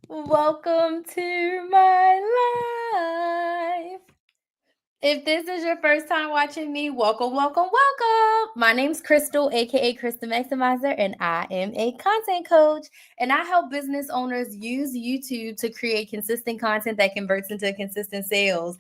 Welcome to my life. If this is your first time watching me, welcome. My name's Crystal, aka Crystal Maximizer, and I am a content coach. And I help business owners use YouTube to create consistent content that converts into consistent sales.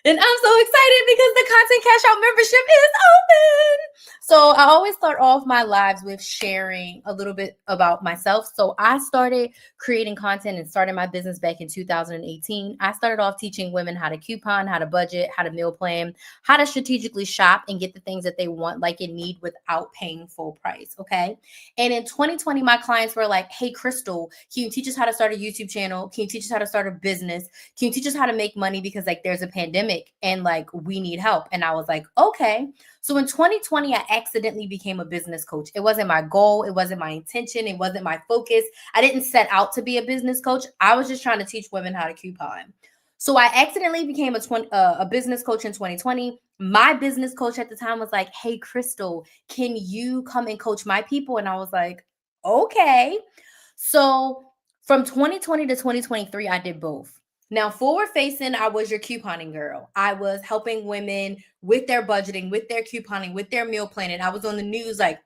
And I'm so excited because the Content Cash Out membership is open. So I always start off my lives with sharing a little bit about myself. So I started creating content and started my business back in 2018. I started off teaching women how to coupon, how to budget, how to meal plan, how to strategically shop and get the things that they want, like and need, without paying full price. Okay. And in 2020, my clients were like, hey, Crystal, can you teach us how to start a YouTube channel? Can you teach us how to start a business? Can you teach us how to make money? Because like there's a pandemic and like we need help. And I was like, okay. So in 2020, I accidentally became a business coach. It wasn't my goal. It wasn't my intention. It wasn't my focus. I didn't set out to be a business coach. I was just trying to teach women how to coupon. So I accidentally became a business coach in 2020. My business coach at the time was like, hey, Crystal, can you come and coach my people? And I was like, okay. So from 2020 to 2023, I did both. Now, forward facing, I was your couponing girl. I was helping women with their budgeting, with their couponing, with their meal planning. I was on the news like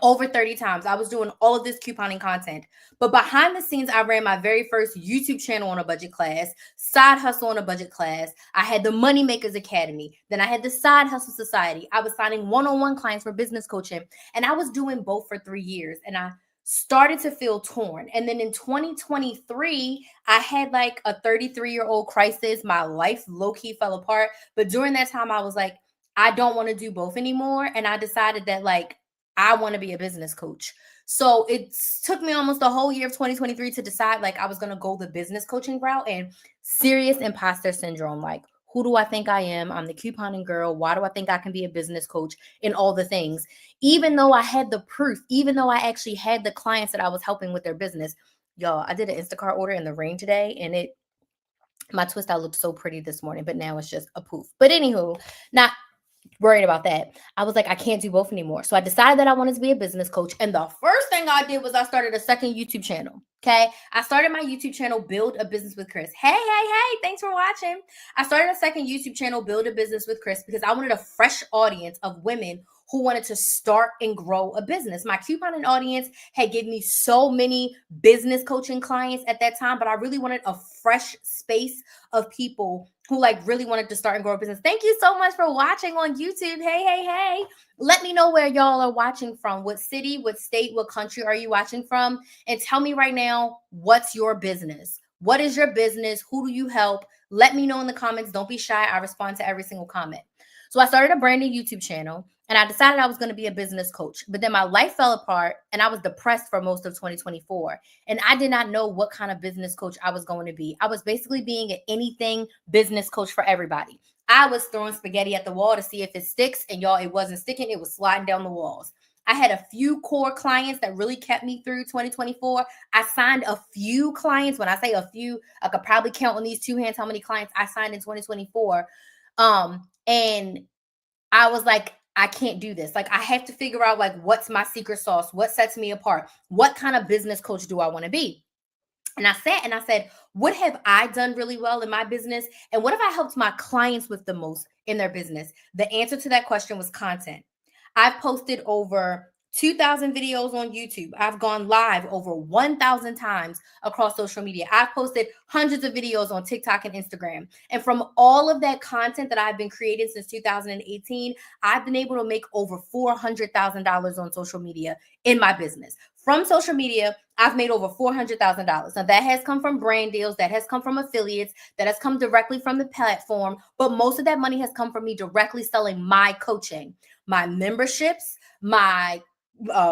over 30 times. I was doing all of this couponing content. But behind the scenes, I ran my very first YouTube channel on a budget class, side hustle on a budget class. I had the Moneymakers Academy. Then I had the Side Hustle Society. I was signing one-on-one clients for business coaching. And I was doing both for 3 years. And I started to feel torn. And then in 2023, I had like a 33-year-old crisis. My life low-key fell apart. But during that time, I was like, I don't want to do both anymore. And I decided that like, I want to be a business coach. So it took me almost the whole year of 2023 to decide like I was going to go the business coaching route. And serious imposter syndrome. Like, who do I think I am? I'm the couponing girl. Why do I think I can be a business coach and all the things? Even though I had the proof, even though I actually had the clients that I was helping with their business. Y'all, I did an Instacart order in the rain today, and my twist out looked so pretty this morning, but now it's just a poof. But anywho, not worried about that. I was like, I can't do both anymore. So I decided that I wanted to be a business coach. And the first thing I did was I started a second YouTube channel. Okay. I started my YouTube channel, Build a Business with Chris. Hey. Thanks for watching. I started a second YouTube channel, Build a Business with Chris, because I wanted a fresh audience of women who wanted to start and grow a business. My couponing audience had given me so many business coaching clients at that time, but I really wanted a fresh space of people who like really wanted to start and grow a business. Thank you so much for watching on YouTube. Hey. Let me know where y'all are watching from. What city, what state, what country are you watching from? And tell me right now, what's your business? What is your business? Who do you help? Let me know in the comments. Don't be shy. I respond to every single comment. So I started a brand new YouTube channel. And I decided I was going to be a business coach. But then my life fell apart and I was depressed for most of 2024. And I did not know what kind of business coach I was going to be. I was basically being an anything business coach for everybody. I was throwing spaghetti at the wall to see if it sticks. And y'all, it wasn't sticking. It was sliding down the walls. I had a few core clients that really kept me through 2024. I signed a few clients. When I say a few, I could probably count on these two hands how many clients I signed in 2024. And I was like, I can't do this. Like, I have to figure out like what's my secret sauce, what sets me apart, what kind of business coach do I want to be? And I sat and I said, what have I done really well in my business? And what have I helped my clients with the most in their business? The answer to that question was content. I've posted over 2,000 videos on YouTube. I've gone live over 1,000 times across social media. I've posted hundreds of videos on TikTok and Instagram. And from all of that content that I've been creating since 2018, I've been able to make over $400,000 on social media in my business. From social media, I've made over $400,000. Now that has come from brand deals, that has come from affiliates, that has come directly from the platform. But most of that money has come from me directly selling my coaching, my memberships, my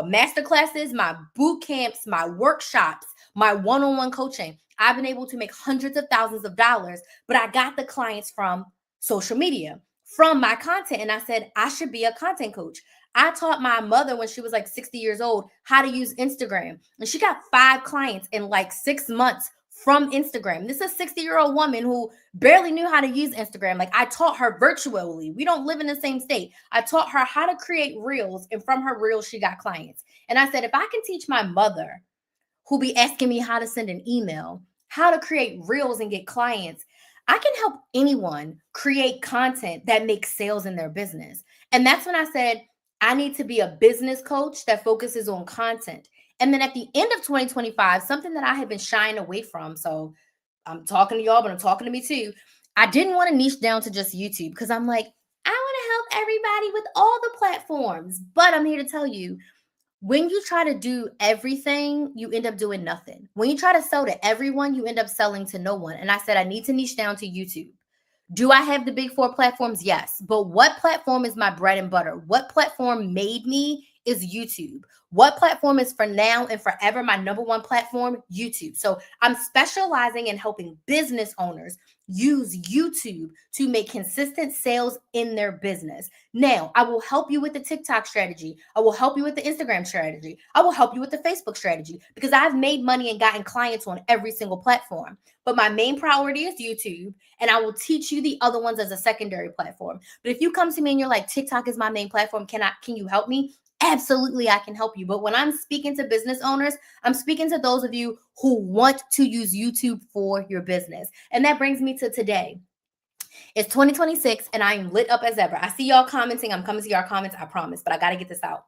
master classes, my boot camps, my workshops, my one-on-one coaching. I've been able to make hundreds of thousands of dollars, but I got the clients from social media, from my content. And I said, I should be a content coach. I taught my mother when she was like 60 years old how to use Instagram. And she got 5 clients in like 6 months from Instagram. This is a 60-year-old woman who barely knew how to use Instagram. Like, I taught her virtually. We don't live in the same state. I taught her how to create reels, and from her reels, she got clients. And I said, if I can teach my mother, who be asking me how to send an email, how to create reels and get clients. I can help anyone create content that makes sales in their business. And that's when I said, I need to be a business coach that focuses on content. And then at the end of 2025, something that I had been shying away from. So I'm talking to y'all, but I'm talking to me too. I didn't want to niche down to just YouTube because I'm like, I want to help everybody with all the platforms. But I'm here to tell you, when you try to do everything, you end up doing nothing. When you try to sell to everyone, you end up selling to no one. And I said, I need to niche down to YouTube. Do I have the big four platforms? Yes. But what platform is my bread and butter? What platform made me is YouTube. What platform is for now and forever my number one platform? YouTube. So I'm specializing in helping business owners use YouTube to make consistent sales in their business. Now, I will help you with the TikTok strategy. I will help you with the Instagram strategy. I will help you with the Facebook strategy because I've made money and gotten clients on every single platform. But my main priority is YouTube, and I will teach you the other ones as a secondary platform. But if you come to me and you're like, TikTok is my main platform, can you help me? Absolutely, I can help you. But when I'm speaking to business owners, I'm speaking to those of you who want to use YouTube for your business. And that brings me to today. It's 2026 and I am lit up as ever. I see y'all commenting. I'm coming to your comments, I promise, but I got to get this out.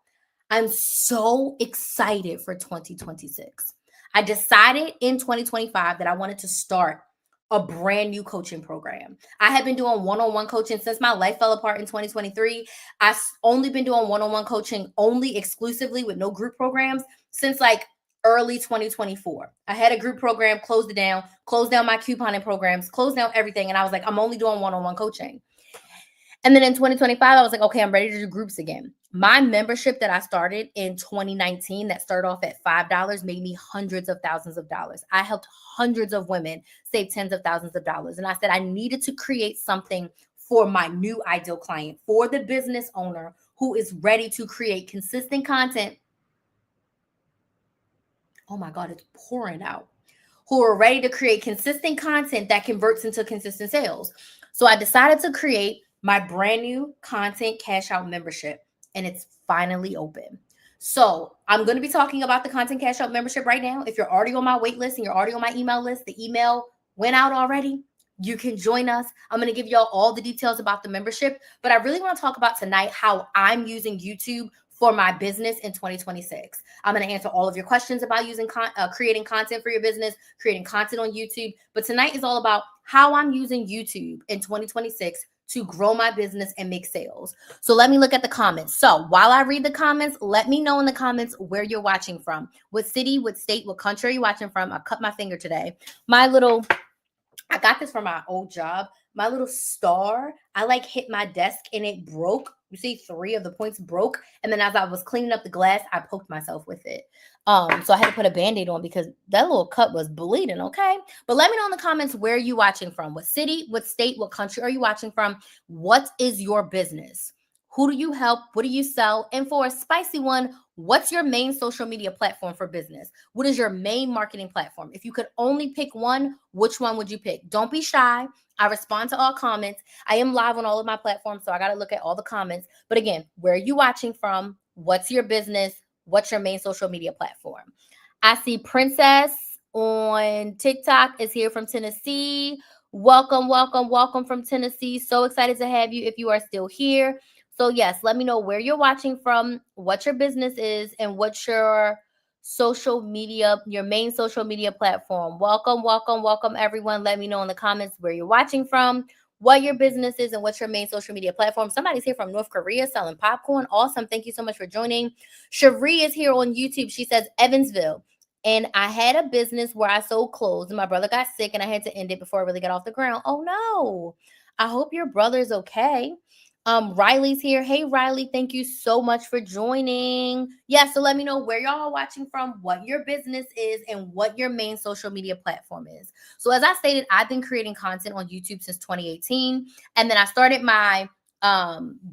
I'm so excited for 2026. I decided in 2025 that I wanted to start a brand new coaching program. I had been doing one-on-one coaching since my life fell apart in 2023. I've only been doing one-on-one coaching only exclusively with no group programs since like early 2024. I had a group program, closed down my couponing programs, closed down everything. And I was like, I'm only doing one-on-one coaching. And then in 2025, I was like, okay, I'm ready to do groups again. My membership that I started in 2019 that started off at $5 made me hundreds of thousands of dollars. I helped hundreds of women save tens of thousands of dollars. And I said, I needed to create something for my new ideal client, for the business owner who is ready to create consistent content. Oh my God, it's pouring out. Who are ready to create consistent content that converts into consistent sales. So I decided to create my brand new content cash out membership, and it's finally open. So I'm going to be talking about the content cash out membership right now. If you're already on my wait list and you're already on my email list, the email went out already. You can join us. I'm going to give y'all all the details about the membership, but I really want to talk about tonight how I'm using YouTube for my business in 2026. I'm going to answer all of your questions about creating content for your business, creating content on YouTube. But tonight is all about how I'm using YouTube in 2026 to grow my business and make sales. So let me look at the comments. So while I read the comments, let me know in the comments where you're watching from. What city, what state, what country are you watching from? I cut my finger today. I got this from my old job. My little star, I like hit my desk and it broke. You see 3 of the points broke. And then as I was cleaning up the glass, I poked myself with it. So I had to put a Band-Aid on because that little cut was bleeding, okay? But let me know in the comments where you're watching from. What city, what state, what country are you watching from? What is your business? Who do you help? What do you sell? And for a spicy one, what's your main social media platform for business? What is your main marketing platform? If you could only pick one, which one would you pick? Don't be shy. I respond to all comments. I am live on all of my platforms, so I got to look at all the comments. But again, where are you watching from? What's your business? What's your main social media platform? I see Princess on TikTok is here from Tennessee. Welcome, welcome, welcome from Tennessee. So excited to have you if you are still here. So yes, let me know where you're watching from, what your business is, and what's your social media, your main social media platform. Welcome, welcome, welcome, everyone. Let me know in the comments where you're watching from, what your business is, and what's your main social media platform. Somebody's here from North Korea selling popcorn. Awesome. Thank you so much for joining. Cherie is here on YouTube. She says Evansville. And I had a business where I sold clothes and my brother got sick and I had to end it before I really got off the ground. Oh no. I hope your brother's okay. Riley's here. Hey, Riley, thank you so much for joining. Yeah, so let me know where y'all are watching from, what your business is, and what your main social media platform is. So as I stated, I've been creating content on YouTube since 2018, and then I started my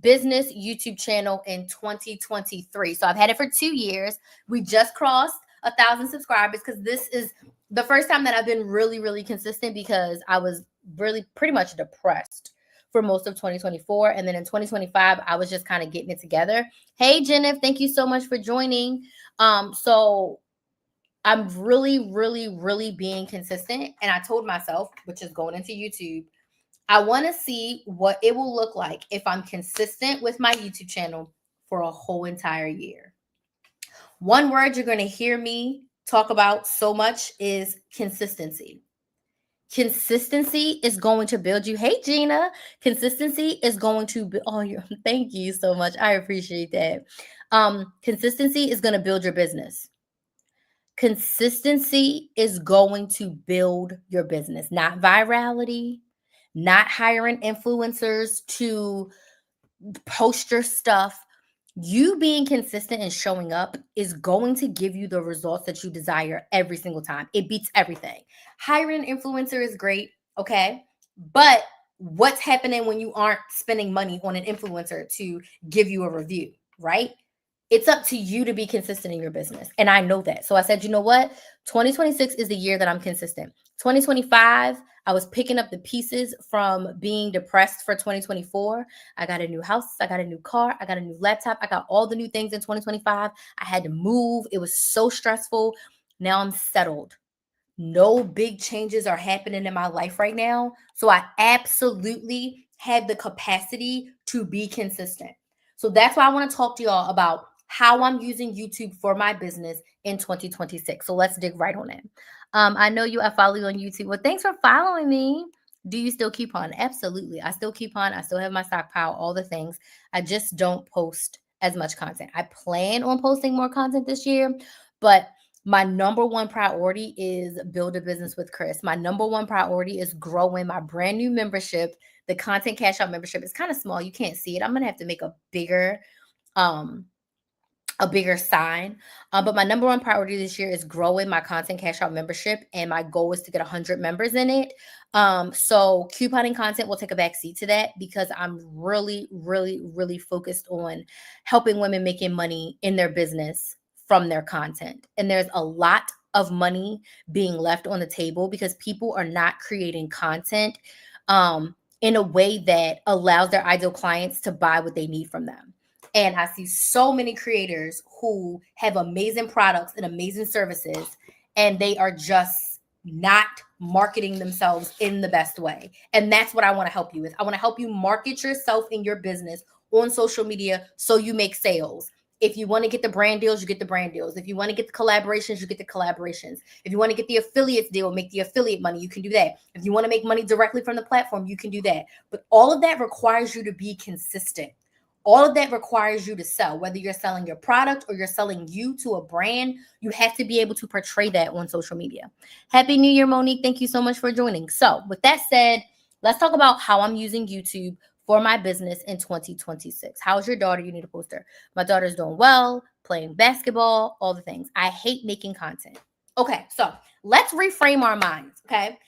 business YouTube channel in 2023. So I've had it for 2 years. We just crossed 1,000 subscribers because this is the first time that I've been really, really consistent because I was really pretty much depressed for most of 2024. And then in 2025, I was just kind of getting it together. Hey, Jennifer, thank you so much for joining. So I'm really, really, really being consistent. And I told myself, which is going into YouTube, I want to see what it will look like if I'm consistent with my YouTube channel for a whole entire year. One word you're going to hear me talk about so much is consistency. Consistency is going to build you. Hey, Gina. Consistency is going to be. Oh, thank you so much. I appreciate that. Consistency is going to build your business. Consistency is going to build your business, not virality, not hiring influencers to post your stuff. You being consistent and showing up is going to give you the results that you desire every single time. It beats everything. Hiring an influencer is great, okay? But what's happening when you aren't spending money on an influencer to give you a review, right? It's up to you to be consistent in your business. And I know that. So I said, you know what? 2026 is the year that I'm consistent. 2025, I was picking up the pieces from being depressed for 2024. I got a new house. I got a new car. I got a new laptop. I got all the new things in 2025. I had to move. It was so stressful. Now I'm settled. No big changes are happening in my life right now. So I absolutely have the capacity to be consistent. So that's why I want to talk to y'all about how I'm using YouTube for my business in 2026. So let's dig right on in. I know you. I follow you on YouTube. Well, thanks for following me. Do you still coupon? Absolutely. I still coupon. I still have my stockpile, all the things. I just don't post as much content. I plan on posting more content this year, but my number one priority is build a business with Chris. My number one priority is growing my brand new membership. The content cash out membership is kind of small. You can't see it. I'm going to have to make a bigger sign. But my number one priority this year is growing my content cash out membership. And my goal is to get 100 members in it. So couponing content will take a back seat to that because I'm really, really, really focused on helping women making money in their business from their content. And there's a lot of money being left on the table because people are not creating content in a way that allows their ideal clients to buy what they need from them. And I see so many creators who have amazing products and amazing services, and they are just not marketing themselves in the best way. And that's what I want to help you with. I want to help you market yourself in your business on social media so you make sales. If you want to get the brand deals, you get the brand deals. If you want to get the collaborations, you get the collaborations. If you want to get the affiliates deal, make the affiliate money, you can do that. If you want to make money directly from the platform, you can do that. But all of that requires you to be consistent. All of that requires you to sell, whether you're selling your product or you're selling you to a brand. You have to be able to portray that on social media. Happy New Year, Monique. Thank you so much for joining. So with that said, let's talk about how I'm using YouTube for my business in 2026. How's your daughter? You need to post her. My daughter's doing well, playing basketball, all the things. I hate making content. Okay, so let's reframe our minds, okay?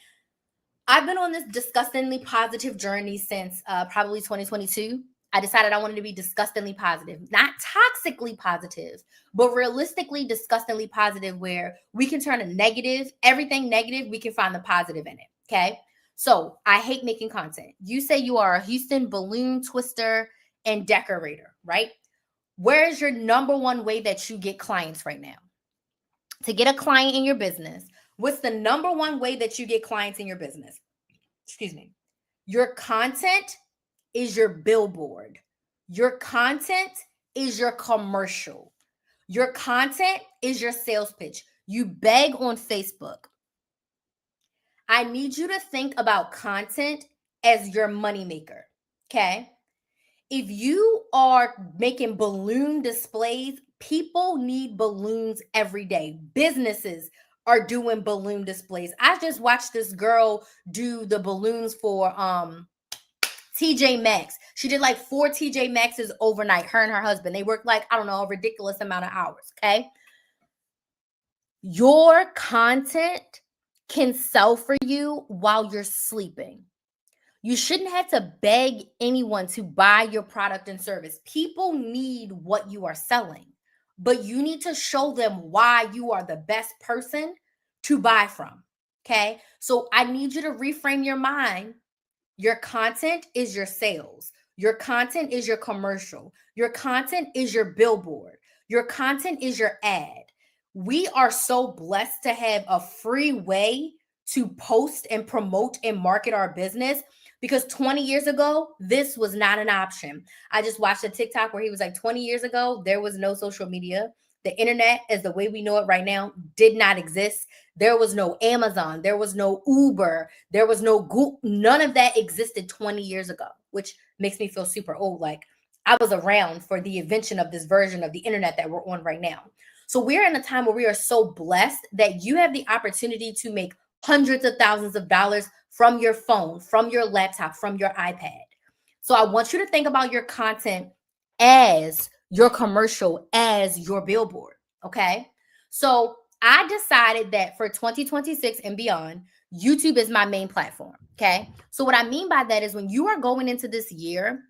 I've been on this disgustingly positive journey since probably 2022. I decided I wanted to be disgustingly positive, not toxically positive, but realistically disgustingly positive, where we can turn a negative, everything negative, we can find the positive in it. Okay. So I hate making content. You say you are a Houston balloon twister and decorator, right? Where is your number one way that you get clients right now? To get a client in your business, what's the number one way that you get clients in your business? Excuse me. Your content is your billboard. Your content is your commercial. Your content is your sales pitch. You beg on Facebook. I need you to think about content as your moneymaker. Okay. If you are making balloon displays, people need balloons every day. Businesses are doing balloon displays. I just watched this girl do the balloons for TJ Maxx. She did like 4 TJ Maxxes overnight, her and her husband. They worked like, I don't know, a ridiculous amount of hours, okay? Your content can sell for you while you're sleeping. You shouldn't have to beg anyone to buy your product and service. People need what you are selling, but you need to show them why you are the best person to buy from, okay? So I need you to reframe your mind. Your content is your sales. Your content is your commercial. Your content is your billboard. Your content is your ad. we are so blessed to have a free way to post and promote and market our business, because 20 years ago, this was not an option. I just watched a TikTok where he was like, 20 years ago, there was no social media. The internet, as the way we know it right now, did not exist. There was no Amazon. There was no Uber. There was no Google. None of that existed 20 years ago, which makes me feel super old. Like, I was around for the invention of this version of the internet that we're on right now. So we're in a time where we are so blessed that you have the opportunity to make hundreds of thousands of dollars from your phone, from your laptop, from your iPad. So I want you to think about your content as your commercial, as your billboard. Okay. So I decided that for 2026 and beyond, YouTube is my main platform. Okay. So what I mean by that is, when you are going into this year,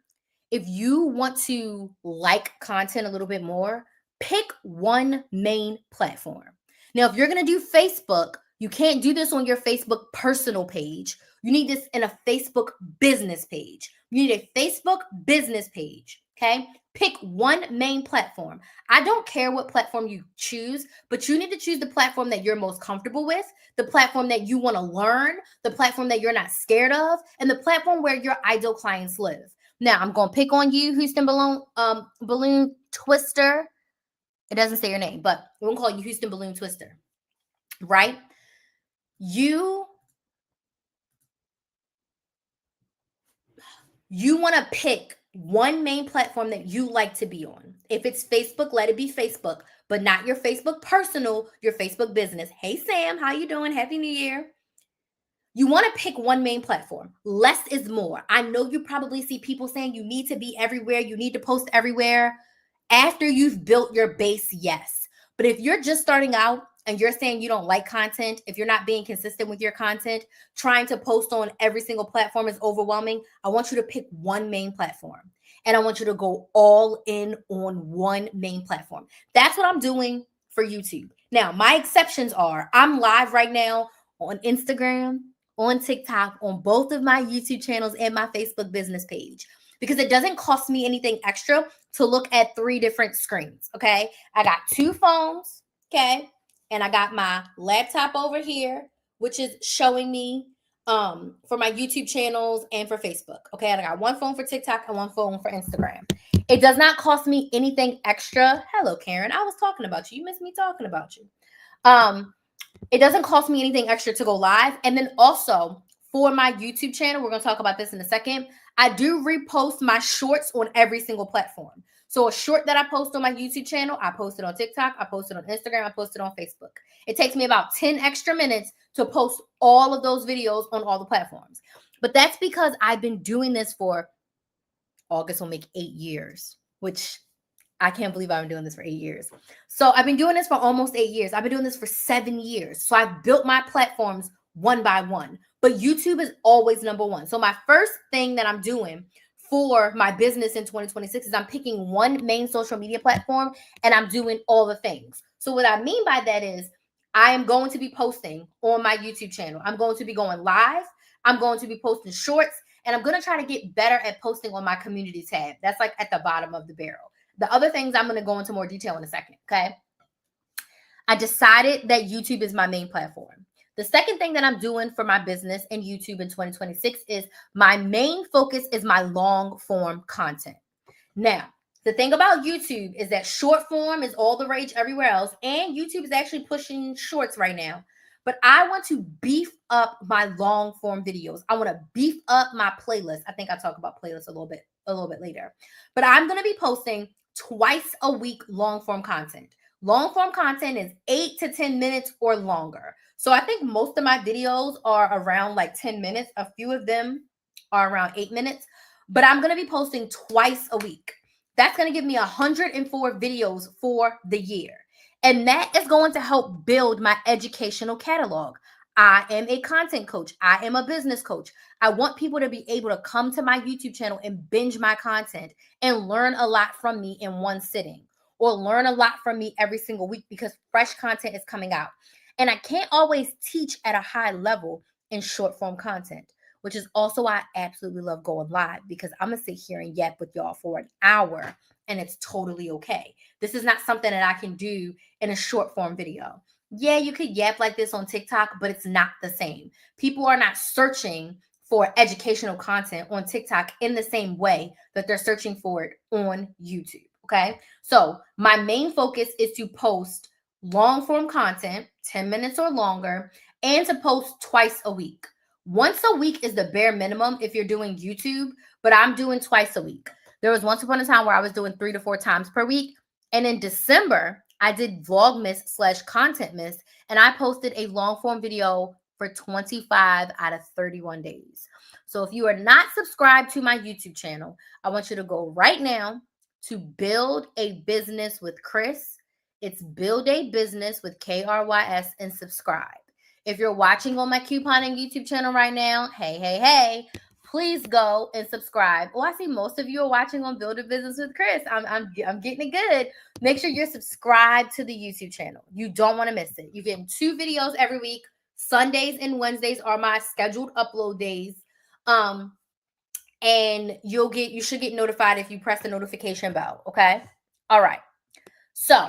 if you want to like content a little bit more, pick one main platform. Now, if you're going to do Facebook, you can't do this on your Facebook personal page. You need this in a Facebook business page. You need a Facebook business page. Okay. Pick one main platform. I don't care what platform you choose, but you need to choose the platform that you're most comfortable with, the platform that you want to learn, the platform that you're not scared of, and the platform where your ideal clients live. Now, I'm going to pick on you, Houston Balloon Twister. It doesn't say your name, but we're going to call you Houston Balloon Twister, right? You want to pick one main platform that you like to be on. If it's Facebook, let it be Facebook, but not your Facebook personal, your Facebook business. Hey, Sam, how you doing? Happy New Year. You want to pick one main platform. Less is more. I know you probably see people saying you need to be everywhere. You need to post everywhere. After you've built your base, yes. But if you're just starting out and you're saying you don't like content, if you're not being consistent with your content, trying to post on every single platform is overwhelming, I want you to pick one main platform. And I want you to go all in on one main platform. That's what I'm doing for YouTube. Now, my exceptions are, I'm live right now on Instagram, on TikTok, on both of my YouTube channels and my Facebook business page, because it doesn't cost me anything extra to look at 3 different screens. Okay. I got 2 phones. Okay. And I got my laptop over here, which is showing me for my YouTube channels and for Facebook. Okay. And I got 1 phone for TikTok and 1 phone for Instagram. It does not cost me anything extra. Hello, Karen. I was talking about you. You missed me talking about you. It doesn't cost me anything extra to go live. And then also for my YouTube channel, we're going to talk about this in a second, I do repost my shorts on every single platform. So a short that I post on my YouTube channel, I post it on TikTok, I post it on Instagram, I post it on Facebook. It takes me about 10 extra minutes to post all of those videos on all the platforms. But that's because I've been doing this for, August will make 8 years, which I can't believe I've been doing this for 8 years. So I've been doing this for almost 8 years. I've been doing this for 7 years. So I've built my platforms one by one, but YouTube is always number one. So my first thing that I'm doing for my business in 2026 is I'm picking one main social media platform and I'm doing all the things. So what I mean by that is I am going to be posting on my YouTube channel. I'm going to be going live. I'm going to be posting shorts, and I'm going to try to get better at posting on my community tab. That's like at the bottom of the barrel. The other things I'm going to go into more detail in a second, okay? I decided that YouTube is my main platform. The second thing that I'm doing for my business and YouTube in 2026 is my main focus is my long form content. Now, the thing about YouTube is that short form is all the rage everywhere else, and YouTube is actually pushing shorts right now. But I want to beef up my long form videos. I want to beef up my playlist. I think I'll talk about playlists a little bit later. But I'm going to be posting twice a week long form content. Long form content is 8 to 10 minutes or longer. So I think most of my videos are around like 10 minutes. A few of them are around 8 minutes, but I'm going to be posting twice a week. That's going to give me 104 videos for the year. And that is going to help build my educational catalog. I am a content coach. I am a business coach. I want people to be able to come to my YouTube channel and binge my content and learn a lot from me in one sitting, or learn a lot from me every single week, because fresh content is coming out. And I can't always teach at a high level in short form content, which is also why I absolutely love going live, because I'm going to sit here and yap with y'all for an hour and it's totally okay. This is not something that I can do in a short form video. Yeah, you could yap like this on TikTok, but it's not the same. People are not searching for educational content on TikTok in the same way that they're searching for it on YouTube. Okay. So my main focus is to post long form content, 10 minutes or longer, and to post twice a week. Once a week is the bare minimum if you're doing YouTube, but I'm doing twice a week. There was once upon a time where I was doing 3 to 4 times per week. And in December, I did Vlogmas/Content-Miss, and I posted a long form video for 25 out of 31 days. So if you are not subscribed to my YouTube channel, I want you to go right now to Build a Business with Chris. It's Build a Business with KRYS and subscribe. If you're watching on my couponing YouTube channel right now, hey, please go and subscribe. Oh, I see most of you are watching on Build a Business with Chris. I'm getting it good. Make sure you're subscribed to the YouTube channel. You don't want to miss it. You get 2 videos every week. Sundays and Wednesdays are my scheduled upload days. And you should get notified if you press the notification bell. Okay. All right. So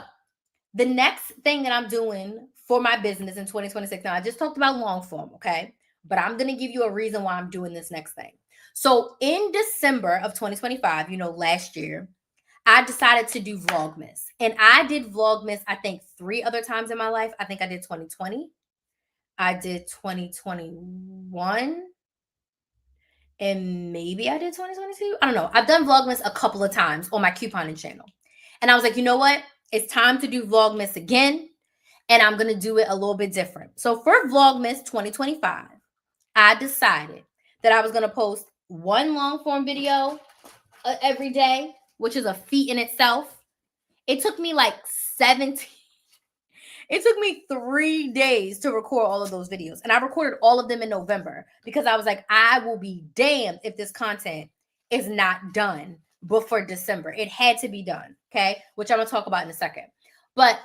the next thing that I'm doing for my business in 2026, now I just talked about long form, okay? But I'm going to give you a reason why I'm doing this next thing. So in December of 2025, last year, I decided to do Vlogmas. And I did Vlogmas, I think 3 other times in my life. I think I did 2020. I did 2021. And maybe I did 2022. I don't know. I've done Vlogmas a couple of times on my couponing channel. And I was like, you know what? It's time to do Vlogmas again. And I'm going to do it a little bit different. So for Vlogmas 2025, I decided that I was going to post 1 long form video every day, which is a feat in itself. It took me like 3 days to record all of those videos. And I recorded all of them in November because I was like, I will be damned if this content is not done before December. It had to be done. Okay. Which I'm going to talk about in a second. But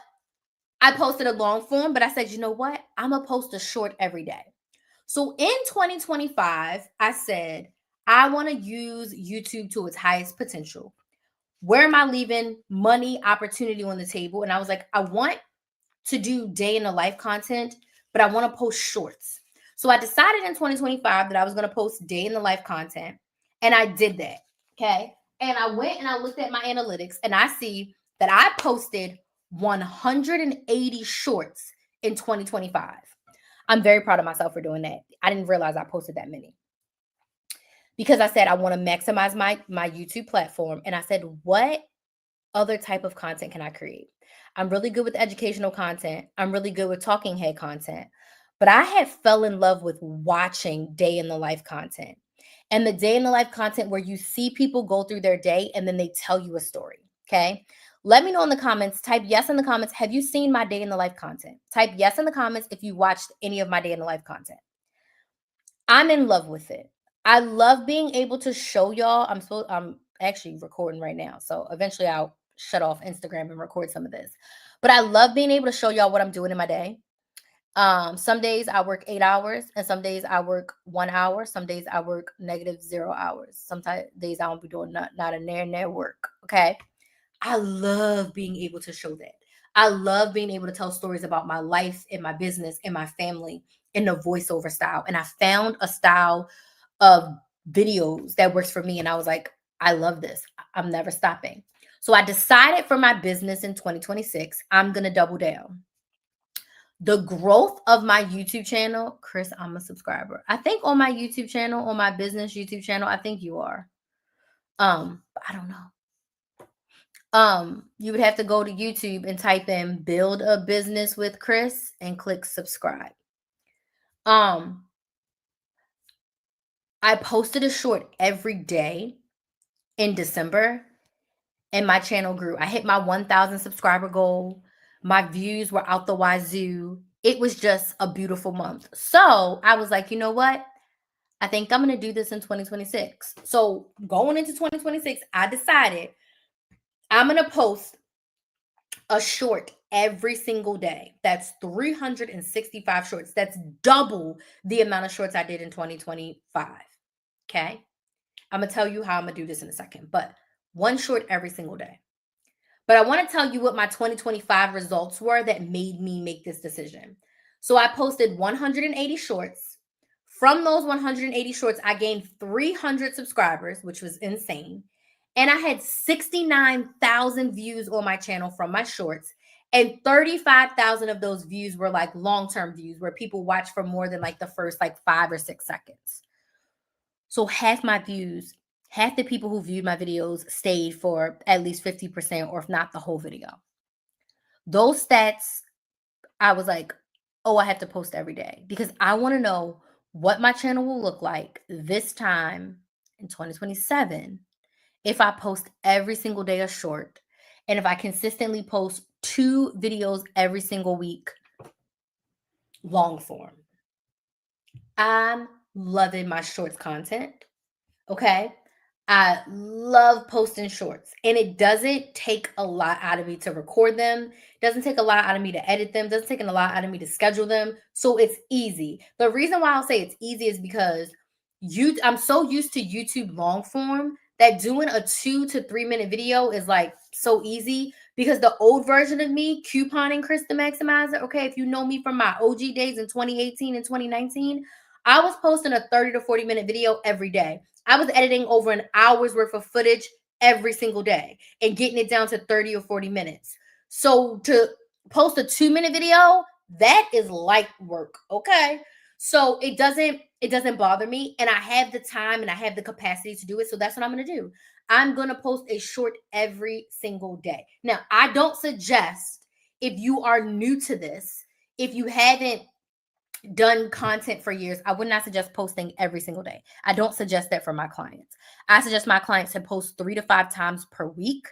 I posted a long form, but I said, you know what? I'm going to post a short every day. So in 2025, I said, I want to use YouTube to its highest potential. Where am I leaving money, opportunity on the table? And I was like, I want to do day in the life content, but I want to post shorts. So I decided in 2025 that I was going to post day in the life content. And I did that. Okay. And I went and I looked at my analytics and I see that I posted 180 shorts in 2025. I'm very proud of myself for doing that. I didn't realize I posted that many. Because I said I want to maximize my YouTube platform. And I said, what other type of content can I create? I'm really good with educational content. I'm really good with talking head content. But I had fell in love with watching day in the life content. And the day in the life content where you see people go through their day and then they tell you a story. Okay. Let me know in the comments. Type yes in the comments. Have you seen my day in the life content? Type yes in the comments if you watched any of my day in the life content. I'm in love with it. I love being able to show y'all. I'm actually recording right now. So eventually I'll shut off Instagram and record some of this. But I love being able to show y'all what I'm doing in my day. Some days I work 8 hours and some days I work 1 hour. Some days I work -0 hours. Sometimes days I won't be doing not a near work. Okay. I love being able to show that. I love being able to tell stories about my life and my business and my family in the voiceover style. And I found a style of videos that works for me. And I was like, I love this. I'm never stopping. So I decided for my business in 2026, I'm going to double down. The growth of my YouTube channel, Chris, I'm a subscriber. I think on my YouTube channel, on my business YouTube channel, I think you are. I don't know. You would have to go to YouTube and type in Build a Business with Chris and click subscribe. I posted a short every day in December and my channel grew. I hit my 1,000 subscriber goal. My views were out the wazoo. It was just a beautiful month. So I was like, you know what? I think I'm going to do this in 2026. So going into 2026, I decided I'm going to post a short every single day. That's 365 shorts. That's double the amount of shorts I did in 2025. Okay. I'm going to tell you how I'm going to do this in a second, but 1 short every single day. But I want to tell you what my 2025 results were that made me make this decision. So I posted 180 shorts. From those 180 shorts, I gained 300 subscribers, which was insane. And I had 69,000 views on my channel from my shorts. And 35,000 of those views were like long-term views where people watch for more than like the first like 5 or 6 seconds. So half my views, half the people who viewed my videos stayed for at least 50% or if not the whole video. Those stats, I was like, oh, I have to post every day because I want to know what my channel will look like this time in 2027 if I post every single day a short and if I consistently post 2 videos every single week, long form. I'm loving my shorts content. Okay. I love posting shorts and it doesn't take a lot out of me to record them. Doesn't take a lot out of me to edit them. Doesn't take a lot out of me to schedule them. So it's easy. The reason why I'll say it's easy is because I'm so used to YouTube long form that doing a 2 to 3 minute video is like so easy because the old version of me, couponing Chris the Maximizer, okay, if you know me from my OG days in 2018 and 2019, I was posting a 30 to 40 minute video every day. I was editing over an hour's worth of footage every single day and getting it down to 30 or 40 minutes. So to post a 2-minute video, that is light work, okay? So it doesn't bother me and I have the time and I have the capacity to do it. So that's what I'm going to do. I'm going to post a short every single day. Now, I don't suggest if you are new to this, if you haven't done content for years, I would not suggest posting every single day. I don't suggest that for my clients. I suggest my clients to post 3 to 5 times per week.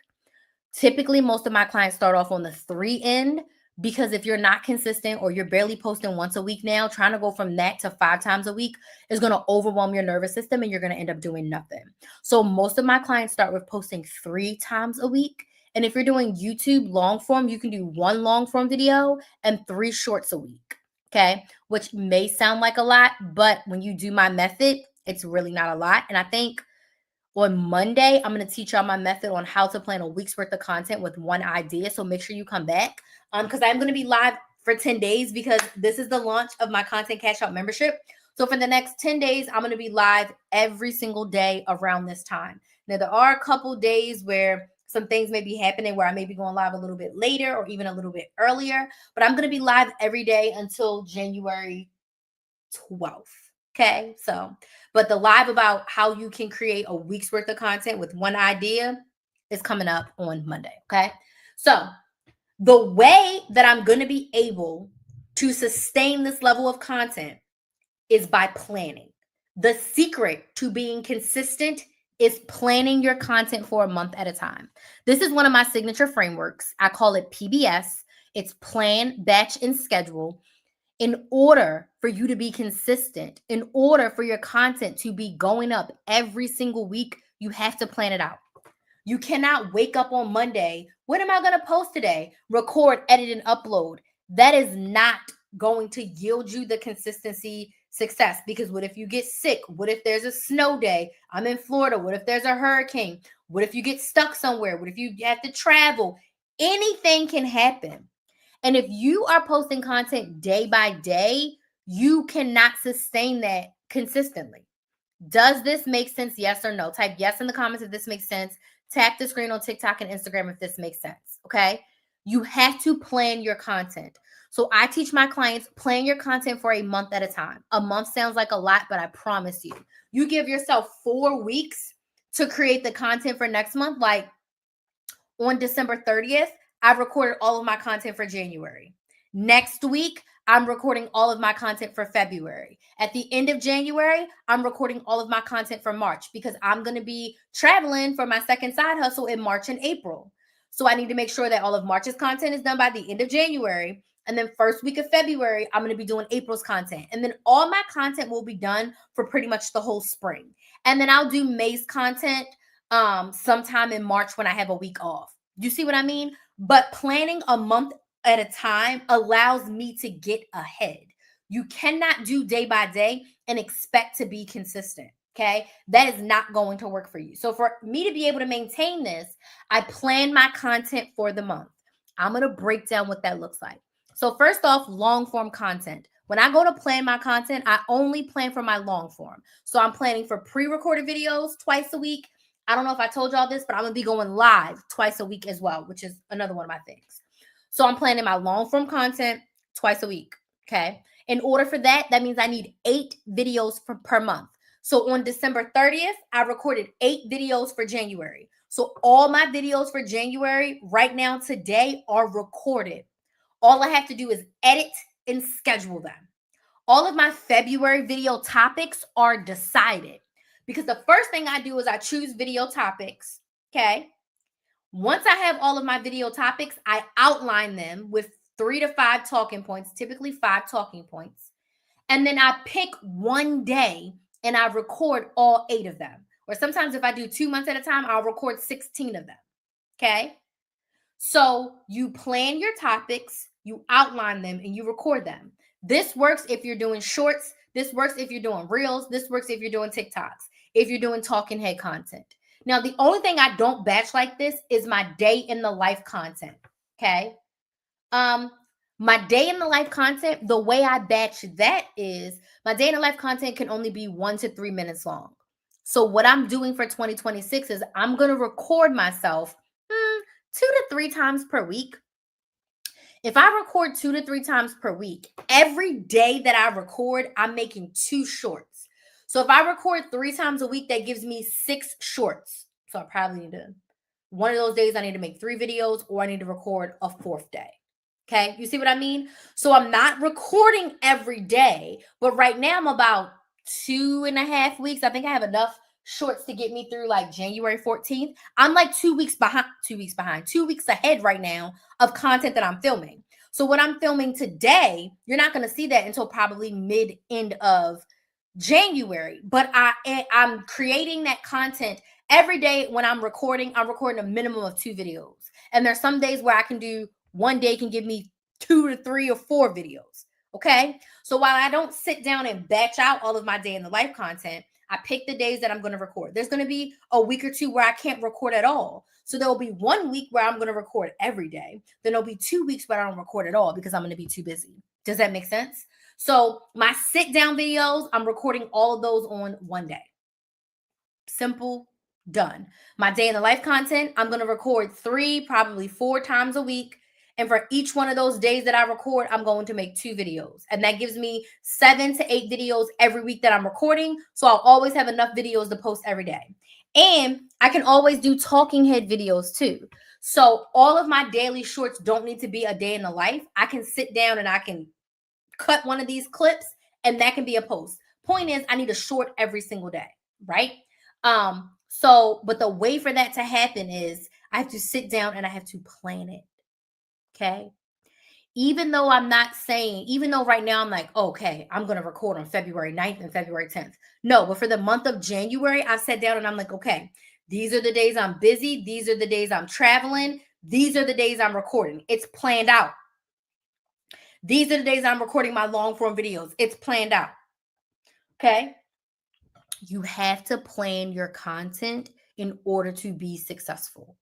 Typically, most of my clients start off on the 3 end because if you're not consistent or you're barely posting once a week now, trying to go from that to 5 times a week is going to overwhelm your nervous system and you're going to end up doing nothing. So most of my clients start with posting 3 times a week. And if you're doing YouTube long form, you can do 1 long form video and 3 shorts a week. Okay, which may sound like a lot, but when you do my method, it's really not a lot. And I think on Monday, I'm going to teach y'all my method on how to plan a week's worth of content with 1 idea. So make sure you come back because I'm going to be live for 10 days because this is the launch of my content cash out membership. So for the next 10 days, I'm going to be live every single day around this time. Now, there are a couple days where some things may be happening where I may be going live a little bit later or even a little bit earlier, but I'm going to be live every day until January 12th. Okay. So, but the live about how you can create a week's worth of content with 1 idea is coming up on Monday. Okay. So the way that I'm going to be able to sustain this level of content is by planning. The secret to being consistent is planning your content for a month at a time. This is one of my signature frameworks. I call it PBS. It's plan, batch, and schedule. In order for you to be consistent, in order for your content to be going up every single week, you have to plan it out. You cannot wake up on Monday. What am I going to post today? Record, edit, and upload. That is not going to yield you the consistency success because what if you get sick? What if there's a snow day? I'm in Florida. What if there's a hurricane? What if you get stuck somewhere? What if you have to travel? Anything can happen. And if you are posting content day by day, you cannot sustain that consistently. Does this make sense? Yes or no? Type yes in the comments if this makes sense. Tap the screen on TikTok and Instagram if this makes sense. Okay. You have to plan your content. So I teach my clients, plan your content for a month at a time. A month sounds like a lot, but I promise you, you give yourself 4 weeks to create the content for next month. Like on December 30th, I've recorded all of my content for January. Next week, I'm recording all of my content for February. At the end of January, I'm recording all of my content for March because I'm going to be traveling for my second side hustle in March and April. So I need to make sure that all of March's content is done by the end of January. And then first week of February, I'm going to be doing April's content. And then all my content will be done for pretty much the whole spring. And then I'll do May's content sometime in March when I have a week off. You see what I mean? But planning a month at a time allows me to get ahead. You cannot do day by day and expect to be consistent. Okay, that is not going to work for you. So for me to be able to maintain this, I plan my content for the month. I'm going to break down what that looks like. So first off, long form content. When I go to plan my content, I only plan for my long form. So I'm planning for pre-recorded videos twice a week. I don't know if I told y'all this, but I'm going to be going live twice a week as well, which is another one of my things. So I'm planning my long form content twice a week. Okay. In order for that, that means I need 8 videos per month. So on December 30th, I recorded 8 videos for January. So all my videos for January right now today are recorded. All I have to do is edit and schedule them. All of my February video topics are decided because the first thing I do is I choose video topics. Okay. Once I have all of my video topics, I outline them with 3 to 5 talking points, typically 5 talking points. And then I pick one day and I record all 8 of them. Or sometimes if I do 2 months at a time, I'll record 16 of them. Okay. So you plan your topics, you outline them, and you record them. This works if you're doing shorts. This works if you're doing reels. This works if you're doing TikToks, if you're doing talking head content. Now, the only thing I don't batch like this is my day in the life content. Okay. My day in the life content, the way I batch that is my day in the life content can only be 1 to 3 minutes long. So what I'm doing for 2026 is I'm going to record myself 2 to 3 times per week. If I record 2 to 3 times per week, every day that I record, I'm making 2 shorts. So if I record 3 times a week, that gives me 6 shorts. So I probably need to, one of those days I need to make 3 videos or I need to record a 4th day. Okay, you see what I mean? So I'm not recording every day, but right now I'm about 2.5 weeks. I think I have enough shorts to get me through like January 14th. I'm like 2 weeks behind, 2 weeks ahead right now of content that I'm filming. So what I'm filming today, you're not going to see that until probably end of January, but I'm creating that content every day. When I'm recording a minimum of 2 videos. And there's some days where I can do one day can give me 2 to 3 or 4 videos. Okay. So while I don't sit down and batch out all of my day in the life content, I pick the days that I'm going to record. There's going to be a week or 2 where I can't record at all. So there'll be 1 week where I'm going to record every day. Then there'll be 2 weeks where I don't record at all because I'm going to be too busy. Does that make sense? So my sit down videos, I'm recording all of those on one day. Simple, done. My day in the life content, I'm going to record 3, probably 4 times a week. And for each one of those days that I record, I'm going to make 2 videos. And that gives me 7 to 8 videos every week that I'm recording. So I'll always have enough videos to post every day. And I can always do talking head videos too. So all of my daily shorts don't need to be a day in the life. I can sit down and I can cut one of these clips and that can be a post. Point is, I need a short every single day, right? But the way for that to happen is I have to sit down and I have to plan it. Okay. Even though right now I'm like, okay, I'm going to record on February 9th and February 10th. No, but for the month of January, I sat down and I'm like, okay, these are the days I'm busy. These are the days I'm traveling. These are the days I'm recording. It's planned out. These are the days I'm recording my long form videos. It's planned out. Okay. You have to plan your content in order to be successful.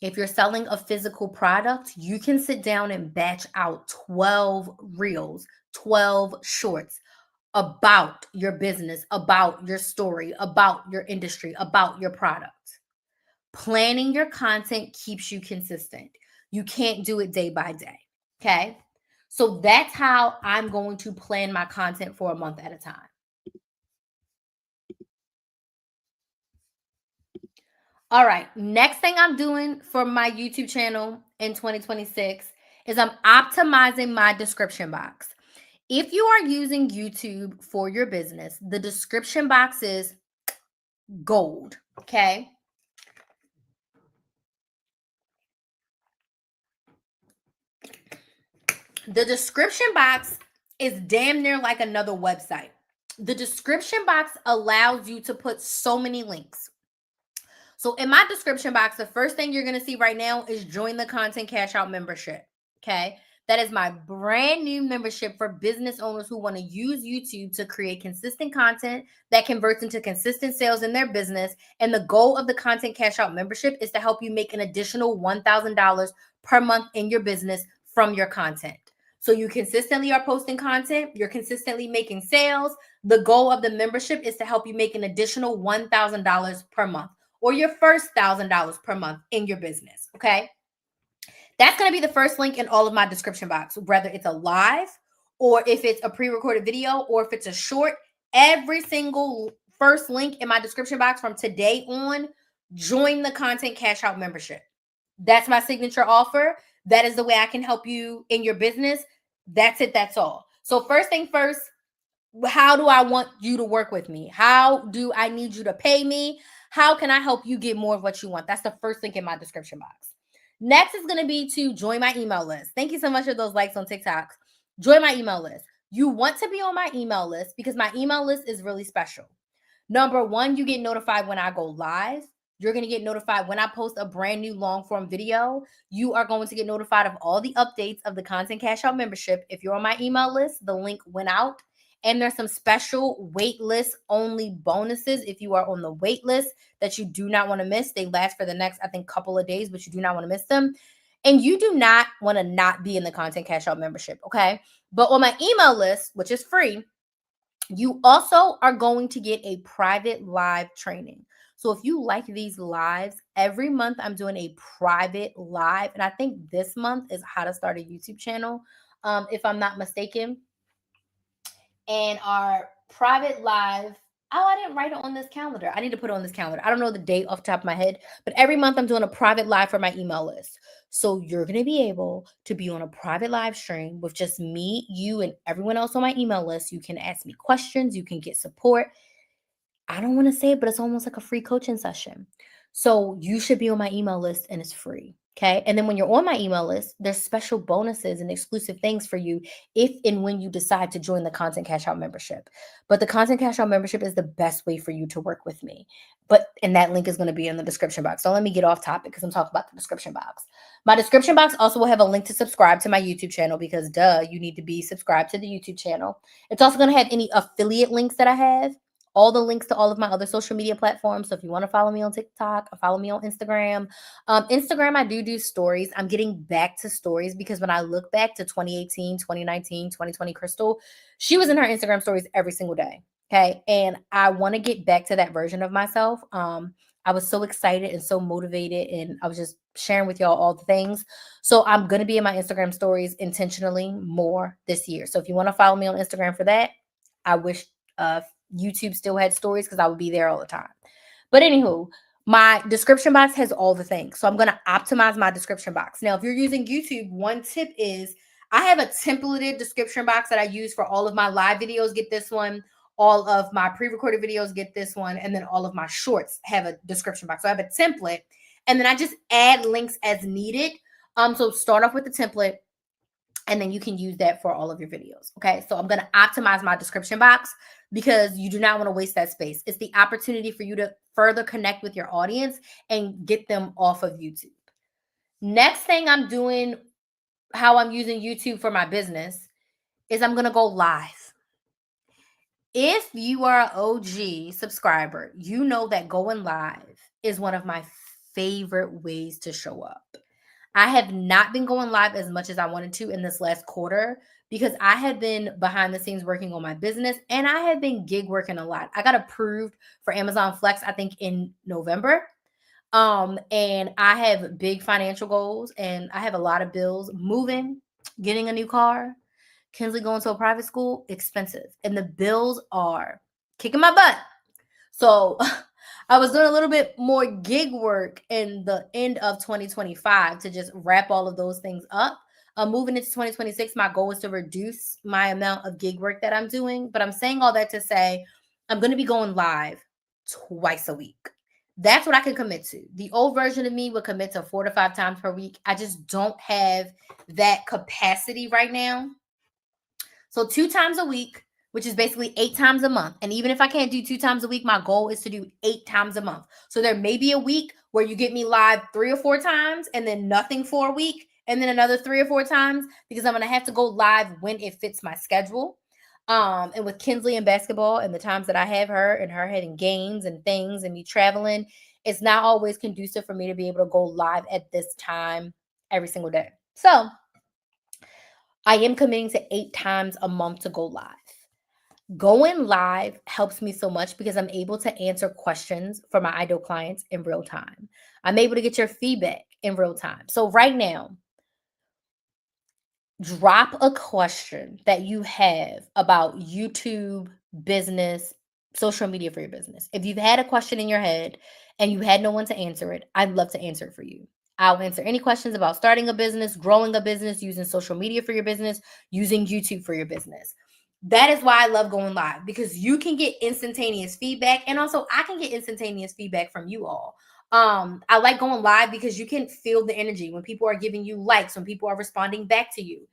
If you're selling a physical product, you can sit down and batch out 12 reels, 12 shorts about your business, about your story, about your industry, about your product. Planning your content keeps you consistent. You can't do it day by day. Okay. So that's how I'm going to plan my content for a month at a time. All right. Next thing I'm doing for my YouTube channel in 2026 is I'm optimizing my description box. If you are using YouTube for your business, the description box is gold. Okay. The description box is damn near like another website. The description box allows you to put so many links. So in my description box, the first thing you're going to see right now is join the Content Cash Out membership. Okay. That is my brand new membership for business owners who want to use YouTube to create consistent content that converts into consistent sales in their business. And the goal of the Content Cash Out membership is to help you make an additional $1,000 per month in your business from your content. So you consistently are posting content, you're consistently making sales. The goal of the membership is to help you make an additional $1,000 per month, or your first $1,000 per month in your business, okay? That's going to be the first link in all of my description box, whether it's a live or if it's a pre-recorded video or if it's a short. Every single first link in my description box from today on, join the Content Cash Out membership. That's my signature offer. That is the way I can help you in your business. That's it. That's all. So first thing first, how do I want you to work with me? How do I need you to pay me? How can I help you get more of what you want? That's the first link in my description box. Next is going to be to join my email list. Thank you so much for those likes on TikTok. Join my email list. You want to be on my email list because my email list is really special. Number one, you get notified when I go live. You're going to get notified when I post a brand new long form video. You are going to get notified of all the updates of the Content Cash Out membership. If you're on my email list, the link went out. And there's some special wait list only bonuses if you are on the wait list that you do not want to miss. They last for the next, I think, couple of days, but you do not want to miss them. And you do not want to not be in the Content Cash Out membership, okay? But on my email list, which is free, you also are going to get a private live training. So if you like these lives, every month I'm doing a private live. And I think this month is how to start a YouTube channel, if I'm not mistaken. And our private live, I didn't write it on this calendar. I need to put it on this calendar. I don't know the date off the top of my head, but every month I'm doing a private live for my email list. So you're going to be able to be on a private live stream with just me, you, and everyone else on my email list. You can ask me questions. You can get support. I don't want to say it, but it's almost like a free coaching session. So you should be on my email list and it's free. Okay. And then when you're on my email list, there's special bonuses and exclusive things for you if and when you decide to join the Content Cash Out membership. But the Content Cash Out membership is the best way for you to work with me. And that link is going to be in the description box. So let me get off topic because I'm talking about the description box. My description box also will have a link to subscribe to my YouTube channel because you need to be subscribed to the YouTube channel. It's also going to have any affiliate links that I have. All the links to all of my other social media platforms. So if you want to follow me on TikTok, or follow me on Instagram. Instagram, I do stories. I'm getting back to stories because when I look back to 2018, 2019, 2020, Crystal, she was in her Instagram stories every single day. Okay. And I want to get back to that version of myself. I was so excited and so motivated, and I was just sharing with y'all all the things. So I'm going to be in my Instagram stories intentionally more this year. So if you want to follow me on Instagram for that, I wish YouTube still had stories because I would be there all the time. But anywho, my description box has all the things. So I'm going to optimize my description box. Now, if you're using YouTube, one tip is I have a templated description box that I use for all of my live videos. Get this one. All of my pre-recorded videos get this one. And then all of my shorts have a description box. So I have a template. And then I just add links as needed. So start off with the template. And then you can use that for all of your videos. Okay. So I'm going to optimize my description box because you do not want to waste that space. It's the opportunity for you to further connect with your audience and get them off of YouTube. Next thing I'm doing, how I'm using YouTube for my business, is I'm going to go live. If you are an OG subscriber, you know that going live is one of my favorite ways to show up. I have not been going live as much as I wanted to in this last quarter because I have been behind the scenes working on my business and I have been gig working a lot. I got approved for Amazon Flex, I think in November. And I have big financial goals and I have a lot of bills. Moving, getting a new car, Kinsley going to a private school, expensive. And the bills are kicking my butt. So I was doing a little bit more gig work in the end of 2025 to just wrap all of those things up. Moving into 2026, my goal is to reduce my amount of gig work that I'm doing. But I'm saying all that to say I'm going to be going live twice a week. That's what I can commit to. The old version of me would commit to 4 to 5 times per week. I just don't have that capacity right now. So 2 times a week, which is basically 8 times a month. And even if I can't do 2 times a week, my goal is to do 8 times a month. So there may be a week where you get me live 3 or 4 times and then nothing for a week. and then another 3 or 4 times because I'm going to have to go live when it fits my schedule. And with Kinsley and basketball and the times that I have her and her having games and things and me traveling, it's not always conducive for me to be able to go live at this time every single day. So I am committing to 8 times a month to go live. Going live helps me so much because I'm able to answer questions for my ideal clients in real time. I'm able to get your feedback in real time. So right now, drop a question that you have about YouTube, business, social media for your business. If you've had a question in your head and you had no one to answer it, I'd love to answer it for you. I'll answer any questions about starting a business, growing a business, using social media for your business, using YouTube for your business. That is why I love going live, because you can get instantaneous feedback, and also I can get instantaneous feedback from you all. I like going live because you can feel the energy when people are giving you likes, when people are responding back to you.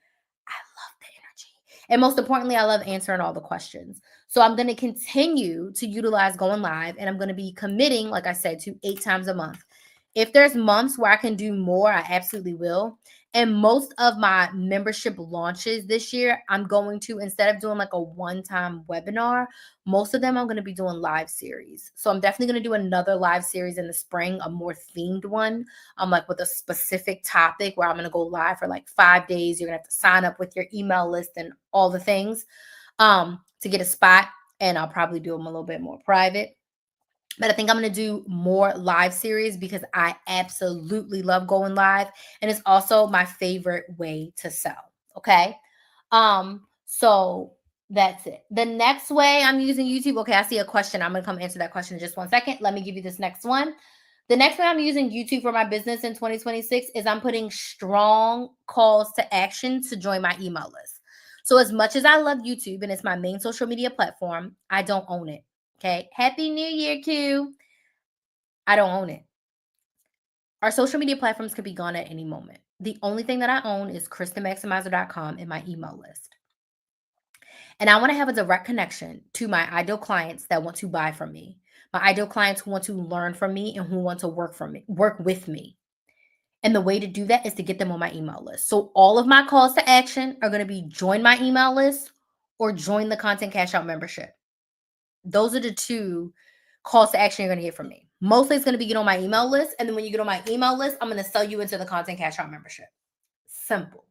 I love the energy. And most importantly, I love answering all the questions. So I'm going to continue to utilize going live, and I'm going to be committing, like I said, to 8 times a month. If there's months where I can do more, I absolutely will. And most of my membership launches this year, I'm going to, instead of doing like a one-time webinar, most of them I'm going to be doing live series. So I'm definitely going to do another live series in the spring, a more themed one, like with a specific topic where I'm going to go live for like 5 days. You're going to have to sign up with your email list and all the things to get a spot. And I'll probably do them a little bit more private. But I think I'm going to do more live series because I absolutely love going live. And it's also my favorite way to sell. Okay. So that's it. The next way I'm using YouTube. Okay. I see a question. I'm going to come answer that question in just 1 second. Let me give you this next one. The next way I'm using YouTube for my business in 2026 is I'm putting strong calls to action to join my email list. So as much as I love YouTube and it's my main social media platform, I don't own it. Okay. Happy New Year, Q. I don't own it. Our social media platforms could be gone at any moment. The only thing that I own is KristenMaximizer.com and my email list. And I want to have a direct connection to my ideal clients that want to buy from me, my ideal clients who want to learn from me and who want to work with me. And the way to do that is to get them on my email list. So all of my calls to action are going to be join my email list or join the Content Cash Out membership. Those are the 2 calls to action you're going to get from me. Mostly it's going to be get on my email list. And then when you get on my email list, I'm going to sell you into the Content Cash Out membership. Simple.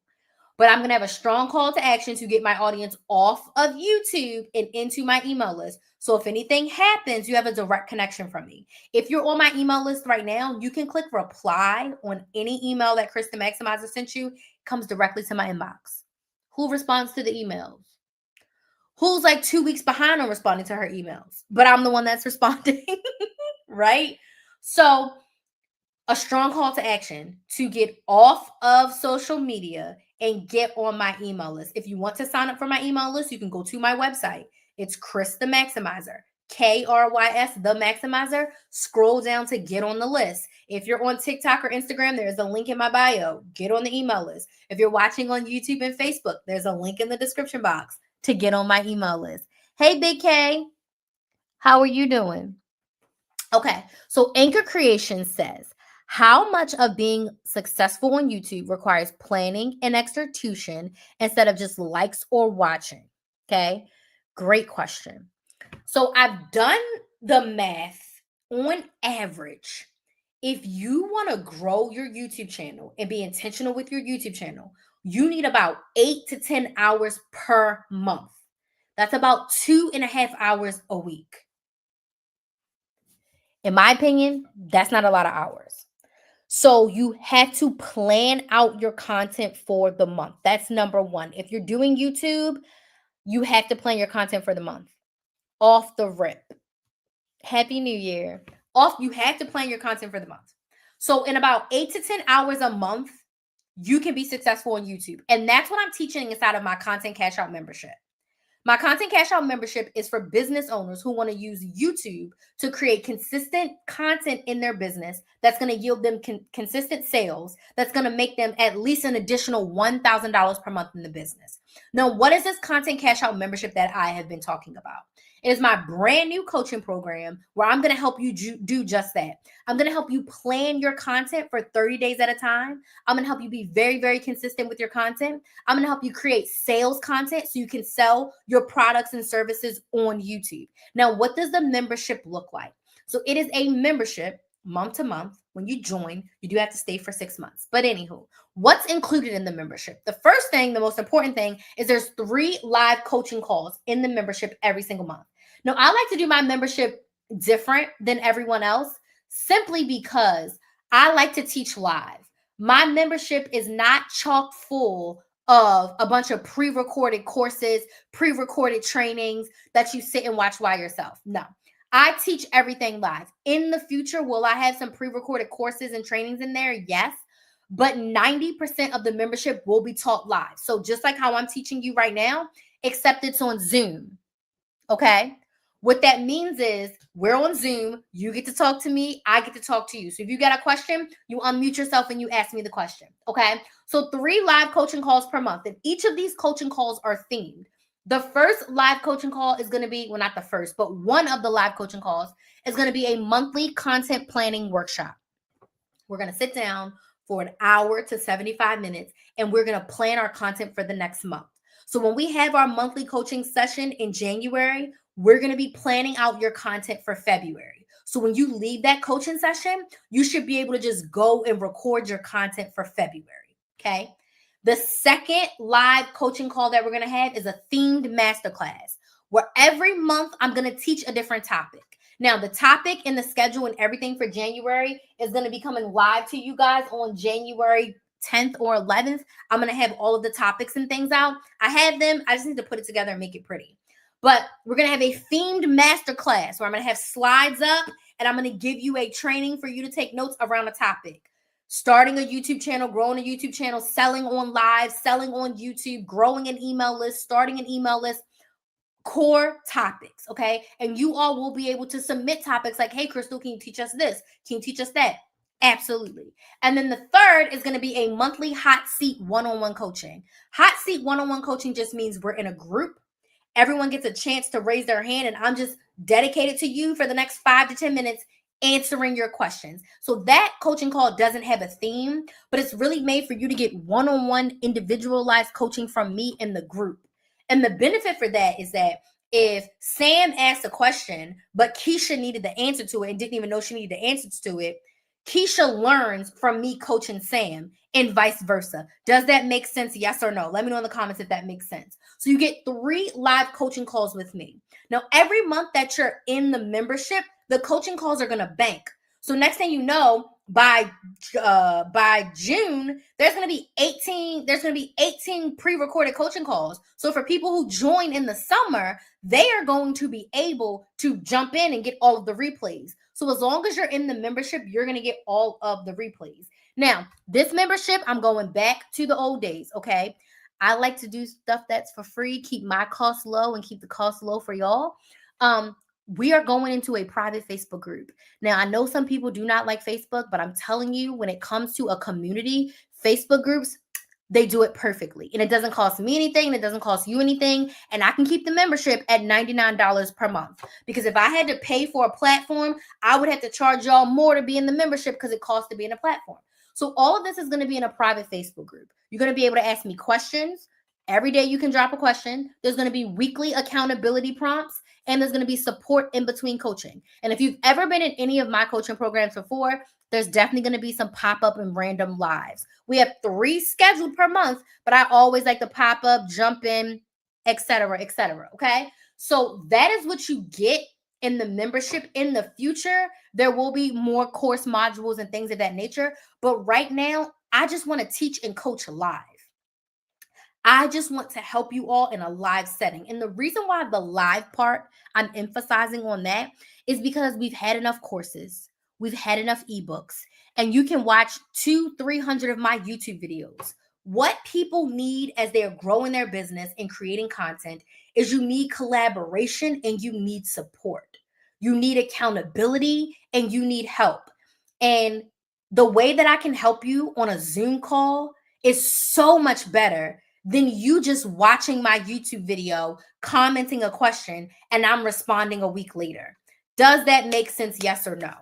But I'm going to have a strong call to action to get my audience off of YouTube and into my email list. So if anything happens, you have a direct connection from me. If you're on my email list right now, you can click reply on any email that Kristen Maximizer sent you. It comes directly to my inbox. Who responds to the emails? Who's like 2 weeks behind on responding to her emails, but I'm the one that's responding, right? So a strong call to action to get off of social media and get on my email list. If you want to sign up for my email list, you can go to my website. It's Chris the Maximizer, KRYS the Maximizer. Scroll down to get on the list. If you're on TikTok or Instagram, there's a link in my bio. Get on the email list. If you're watching on YouTube and Facebook, there's a link in the description box to get on my email list. Hey, Big K, how are you doing? Okay, so Anchor Creation says, how much of being successful on YouTube requires planning and execution instead of just likes or watching? Okay, great question. So I've done the math. On average, if you want to grow your YouTube channel and be intentional with your YouTube channel, you need about 8 to 10 hours per month. That's about 2.5 hours a week. In my opinion, that's not a lot of hours. So you have to plan out your content for the month. That's number 1. If you're doing YouTube, you have to plan your content for the month. Off the rip. Happy New Year. You have to plan your content for the month. So in about 8 to 10 hours a month, you can be successful on YouTube. And that's what I'm teaching inside of my Content Cash Out membership. My Content Cash Out membership is for business owners who want to use YouTube to create consistent content in their business that's going to yield them consistent sales, that's going to make them at least an additional $1,000 per month in the business. Now, what is this content cash out membership that I have been talking about? It is my brand new coaching program where I'm going to help you do just that. I'm going to help you plan your content for 30 days at a time. I'm going to help you be very, very consistent with your content. I'm going to help you create sales content so you can sell your products and services on YouTube. Now, what does the membership look like? So it is a membership month to month. When you join, you do have to stay for 6 months. But anywho, what's included in the membership? The first thing, the most important thing, is there's 3 live coaching calls in the membership every single month. Now, I like to do my membership different than everyone else simply because I like to teach live. My membership is not chock full of a bunch of pre-recorded courses, pre-recorded trainings that you sit and watch by yourself. No. I teach everything live. In the future, will I have some pre-recorded courses and trainings in there? Yes. But 90% of the membership will be taught live. So just like how I'm teaching you right now, except it's on Zoom. Okay? What that means is we're on Zoom. You get to talk to me. I get to talk to you. So if you got a question, you unmute yourself and you ask me the question. Okay? So 3 live coaching calls per month. And each of these coaching calls are themed. The first live coaching call is going to be, well, not the first, but one of the live coaching calls is going to be a monthly content planning workshop. We're going to sit down for an hour to 75 minutes, and we're going to plan our content for the next month. So when we have our monthly coaching session in January, we're going to be planning out your content for February. So when you leave that coaching session, you should be able to just go and record your content for February. Okay? The second live coaching call that we're going to have is a themed masterclass where every month I'm going to teach a different topic. Now, the topic and the schedule and everything for January is going to be coming live to you guys on January 10th or 11th. I'm going to have all of the topics and things out. I have them. I just need to put it together and make it pretty. But we're going to have a themed masterclass where I'm going to have slides up and I'm going to give you a training for you to take notes around a topic. Starting a YouTube channel, growing a YouTube channel, selling on live, selling on YouTube, growing an email list, starting an email list, core topics, okay? And you all will be able to submit topics like, hey, Crystal, can you teach us this? Can you teach us that? Absolutely. And then the third is going to be a monthly hot seat one-on-one coaching. Hot seat one-on-one coaching just means we're in a group. Everyone gets a chance to raise their hand, and I'm just dedicated to you for the next 5 to 10 minutes answering your questions. So that coaching call doesn't have a theme, but it's really made for you to get one-on-one individualized coaching from me in the group. And the benefit for that is that if Sam asked a question, but Keisha needed the answer to it and didn't even know she needed the answers to it, Keisha learns from me coaching Sam and vice versa. Does that make sense? Yes or no? Let me know in the comments if that makes sense. So you get 3 live coaching calls with me. Now, every month that you're in the membership, the coaching calls are going to bank. So next thing you know, by June, there's going to be 18 pre-recorded coaching calls. So for people who join in the summer, they are going to be able to jump in and get all of the replays. So as long as you're in the membership, you're going to get all of the replays. Now, this membership, I'm going back to the old days, okay? I like to do stuff that's for free, keep my costs low and keep the costs low for y'all. We are going into a private Facebook group. Now, I know some people do not like Facebook, but I'm telling you, when it comes to a community, Facebook groups, they do it perfectly. And it doesn't cost me anything. And it doesn't cost you anything. And I can keep the membership at $99 per month. Because if I had to pay for a platform, I would have to charge y'all more to be in the membership because it costs to be in a platform. So all of this is going to be in a private Facebook group. You're going to be able to ask me questions. Every day you can drop a question. There's going to be weekly accountability prompts. And there's going to be support in between coaching. And if you've ever been in any of my coaching programs before, there's definitely going to be some pop-up and random lives. We have 3 scheduled per month, but I always like to pop up, jump in, etc., etc. Okay? So that is what you get in the membership. In the future, there will be more course modules and things of that nature. But right now, I just want to teach and coach live. I just want to help you all in a live setting. And the reason why the live part, I'm emphasizing on that, is because we've had enough courses. We've had enough ebooks. And you can watch 200-300 of my YouTube videos. What people need as they're growing their business and creating content is you need collaboration and you need support. You need accountability and you need help. And the way that I can help you on a Zoom call is so much better than you just watching my YouTube video, commenting a question, and I'm responding a week later. Does that make sense? Yes or no?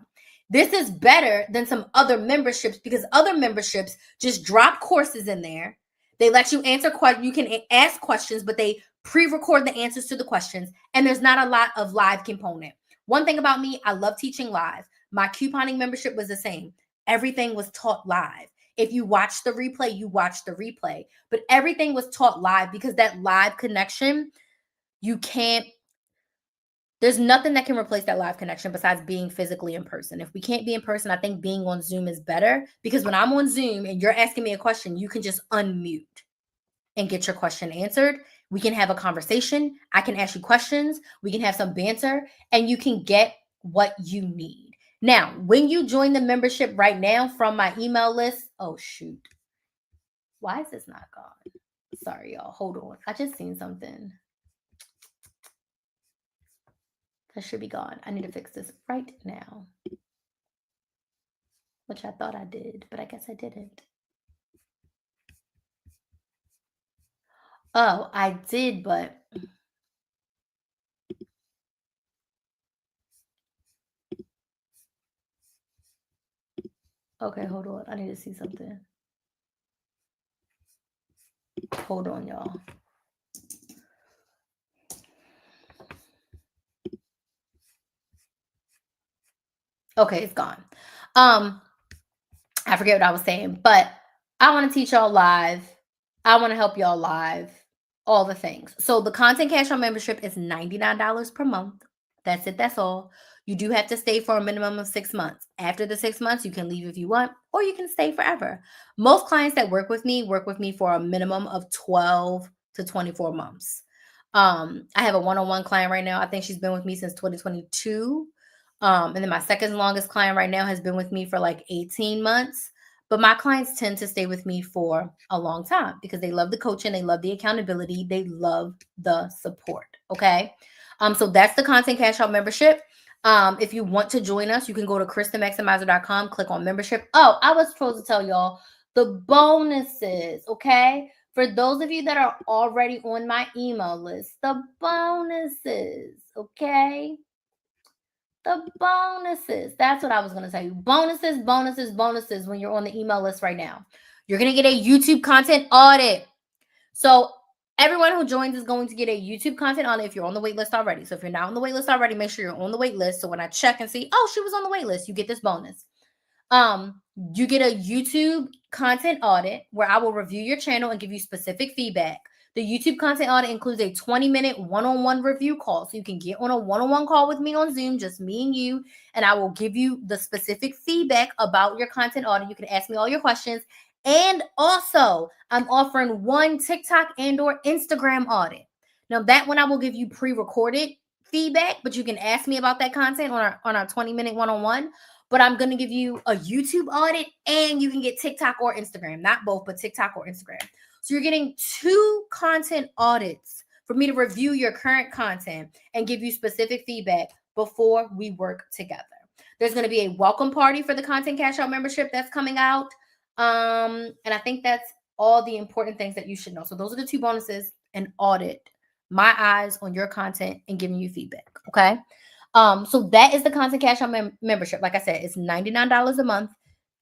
This is better than some other memberships because other memberships just drop courses in there. They let you answer questions. You can ask questions, but they pre-record the answers to the questions, and there's not a lot of live component. One thing about me, I love teaching live. My couponing membership was the same. Everything was taught live. If you watch the replay, you watch the replay. But everything was taught live because that live connection, there's nothing that can replace that live connection besides being physically in person. If we can't be in person, I think being on Zoom is better because when I'm on Zoom and you're asking me a question, you can just unmute and get your question answered. We can have a conversation. I can ask you questions. We can have some banter and you can get what you need. Now, when you join the membership right now from my email list, oh shoot. Why is this not gone? Sorry, y'all. Hold on. I just seen something. That should be gone. I need to fix this right now. Which I thought I did, but I guess I didn't. Oh, I did, but okay, hold on. I need to see something. Hold on, y'all. Okay, it's gone. I forget what I was saying, but I want to teach y'all live. I want to help y'all live, all the things. So the Content Cash On membership is $99 per month. That's it. That's all. You do have to stay for a minimum of 6 months. After the 6 months, you can leave if you want, or you can stay forever. Most clients that work with me for a minimum of 12 to 24 months. I have a one-on-one client right now. I think she's been with me since 2022. And then my second longest client right now has been with me for like 18 months. But my clients tend to stay with me for a long time because they love the coaching, they love the accountability, they love the support. Okay. So that's the Content Cash Out membership. If you want to join us, you can go to KristenMaximizer.com, click on membership. Oh, I was supposed to tell y'all the bonuses. Okay. For those of you that are already on my email list, the bonuses. Okay. The bonuses. That's what I was going to tell you. Bonuses, bonuses, bonuses when you're on the email list right now. You're going to get a YouTube content audit. So everyone who joins is going to get a YouTube content audit if you're on the wait list already. So if you're not on the wait list already, make sure you're on the wait list. So when I check and see, oh, she was on the wait list, you get this bonus. You get a YouTube content audit where I will review your channel and give you specific feedback. The YouTube content audit includes a 20-minute one-on-one review call. So you can get on a one-on-one call with me on Zoom, just me and you, and I will give you the specific feedback about your content audit. You can ask me all your questions. And also, I'm offering one TikTok and or Instagram audit. Now, that one I will give you pre-recorded feedback, but you can ask me about that content on our 20-minute one-on-one. But I'm going to give you a YouTube audit and you can get TikTok or Instagram. Not both, but TikTok or Instagram. So you're getting 2 content audits for me to review your current content and give you specific feedback before we work together. There's going to be a welcome party for the Content Cash Out membership that's coming out. And I think that's all the important things that you should know. So those are the 2 bonuses: an audit, my eyes on your content, and giving you feedback. Okay. So that is the Content Cash Out membership. Like I said, it's $99 a month.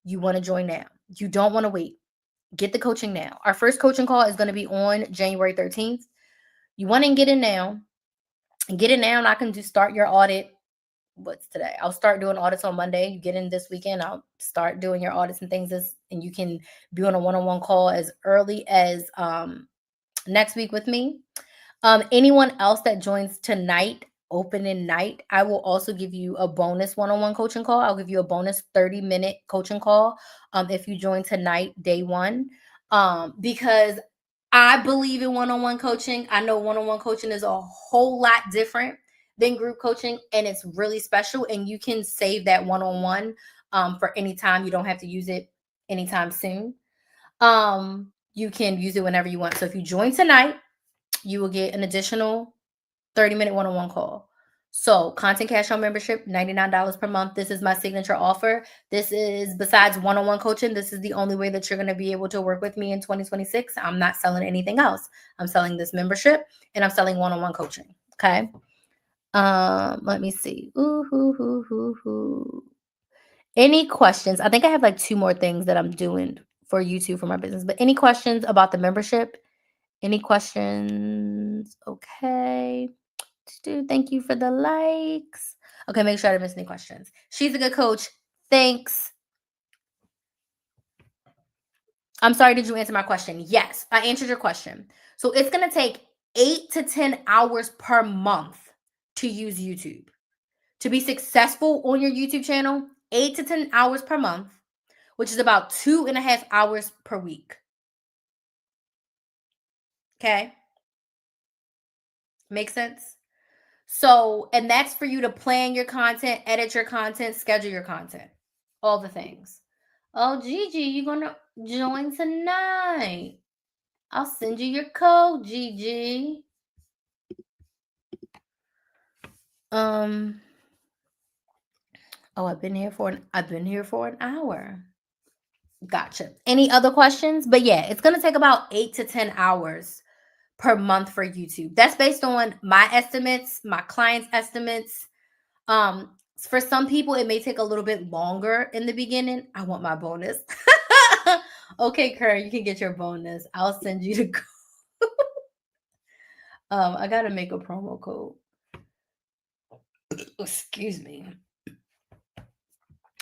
You want to join now. You don't want to wait. Get the coaching now. Our first coaching call is going to be on January 13th. You want to get in now. And get in now, and I can just start your audit. What's today? I'll start doing audits on Monday. You get in this weekend, I'll start doing your audits and things. And you can be on a one-on-one call as early as next week with me. Anyone else that joins tonight, opening night, I will also give you a bonus one-on-one coaching call. I'll give you a bonus 30-minute coaching call if you join tonight, day 1, because I believe in one-on-one coaching. I know one-on-one coaching is a whole lot different than group coaching, and it's really special, and you can save that one-on-one for any time. You don't have to use it anytime soon. You can use it whenever you want. So if you join tonight, you will get an additional 30-minute one-on-one call. So, content cash out membership, $99 per month. This is my signature offer. This is, besides one-on-one coaching, this is the only way that you're going to be able to work with me in 2026. I'm not selling anything else. I'm selling this membership and I'm selling one-on-one coaching. Okay. Let me see. Any questions? I think I have like 2 more things that I'm doing for YouTube for my business. But any questions about the membership? Any questions? Okay. Thank you for the likes. Okay, make sure I didn't miss any questions. She's a good coach. Thanks. I'm sorry, did you answer my question? Yes, I answered your question. So it's going to take 8 to 10 hours per month to use YouTube. To be successful on your YouTube channel, 8 to 10 hours per month, which is about 2.5 hours per week. Okay? Make sense? So, and that's for you to plan your content, edit your content, schedule your content, all the things. Oh, Gigi, you're going to join tonight. I'll send you your code, Gigi. Oh, I've been here for an hour. Gotcha. Any other questions? But yeah, it's going to take about 8 to 10 hours per month for YouTube. That's based on my estimates, my clients' estimates. For some people, it may take a little bit longer in the beginning. I want my bonus. Okay, Kurt, you can get your bonus. I'll send you the code. I gotta make a promo code. Excuse me.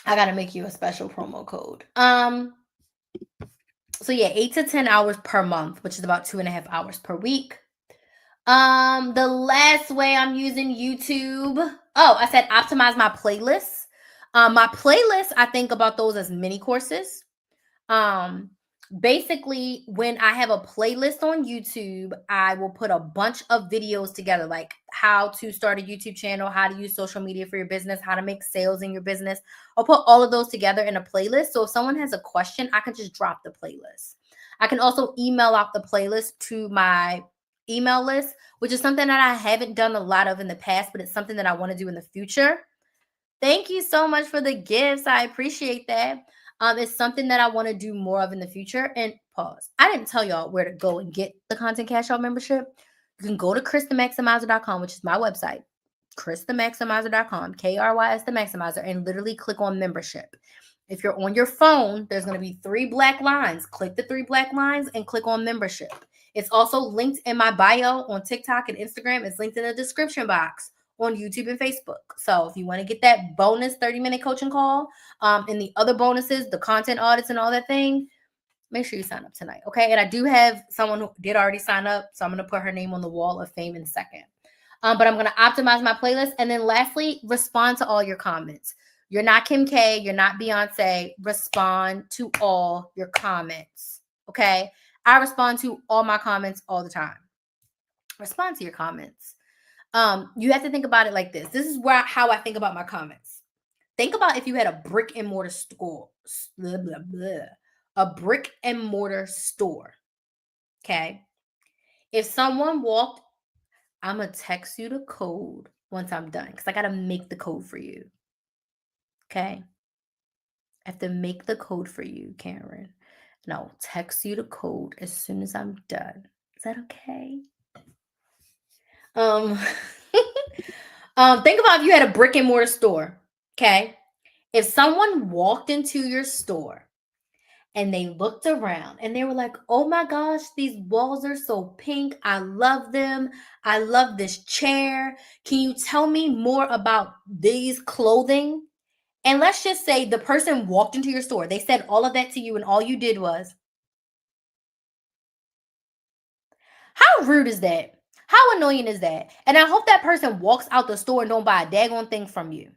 I gotta make you a special promo code. So yeah, 8 to 10 hours per month, which is about 2.5 hours per week. The last way I'm using YouTube. Oh, I said optimize my playlists. My playlists, I think about those as mini courses. Basically, when I have a playlist on YouTube, I will put a bunch of videos together, like how to start a YouTube channel, how to use social media for your business, how to make sales in your business. I'll put all of those together in a playlist. So if someone has a question, I can just drop the playlist. I can also email out the playlist to my email list, which is something that I haven't done a lot of in the past, but it's something that I want to do in the future. Thank you so much for the gifts. I appreciate that. It's something that I want to do more of in the future. And pause. I didn't tell y'all where to go and get the content cash out membership. You can go to christhemaximizer.com, which is my website. christhemaximizer.com, KRYS the Maximizer, and literally click on membership. If you're on your phone, there's going to be 3 black lines. Click the 3 black lines and click on membership. It's also linked in my bio on TikTok and Instagram. It's linked in the description box on YouTube and Facebook. So if you want to get that bonus 30-minute coaching call, and the other bonuses, the content audits and all that thing, make sure you sign up tonight. Okay. And I do have someone who did already sign up. So I'm going to put her name on the wall of fame in a second. But I'm going to optimize my playlist. And then lastly, respond to all your comments. You're not Kim K. You're not Beyonce. Respond to all your comments. Okay. I respond to all my comments all the time. Respond to your comments. You have to think about it like this. This is how I think about my comments. Think about if you had a brick and mortar store, blah, blah, blah, a brick and mortar store. Okay. If someone walked, I'm going to text you the code once I'm done because I got to make the code for you. Okay. I have to make the code for you, Karen. And I'll text you the code as soon as I'm done. Is that okay? Think about if you had a brick and mortar store. Okay. If someone walked into your store and they looked around and they were like, oh my gosh, these walls are so pink. I love them. I love this chair. Can you tell me more about these clothing? And let's just say the person walked into your store. They said all of that to you and all you did was, how rude is that? How annoying is that? And I hope that person walks out the store and don't buy a daggone thing from you.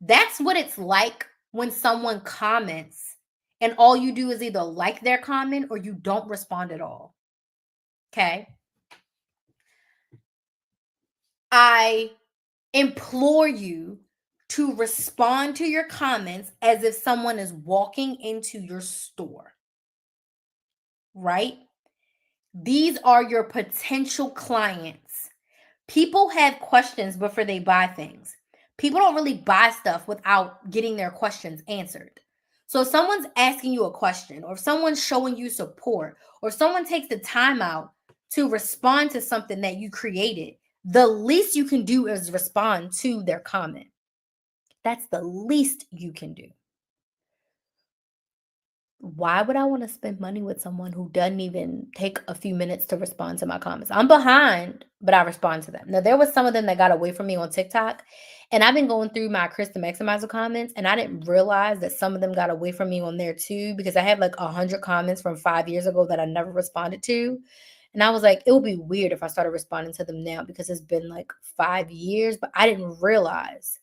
That's what it's like when someone comments and all you do is either like their comment or you don't respond at all. Okay. I implore you to respond to your comments as if someone is walking into your store. Right? These are your potential clients. People have questions before they buy things. People don't really buy stuff without getting their questions answered. So if someone's asking you a question, or if someone's showing you support, or if someone takes the time out to respond to something that you created, the least you can do is respond to their comment. That's the least you can do. Why would I want to spend money with someone who doesn't even take a few minutes to respond to my comments? I'm behind, but I respond to them. Now, there was some of them that got away from me on TikTok, and I've been going through my Krista Maximizer comments, and I didn't realize that some of them got away from me on there too, because I have like 100 comments from 5 years ago that I never responded to. And I was like, it would be weird if I started responding to them now because it's been like 5 years, but I didn't realize.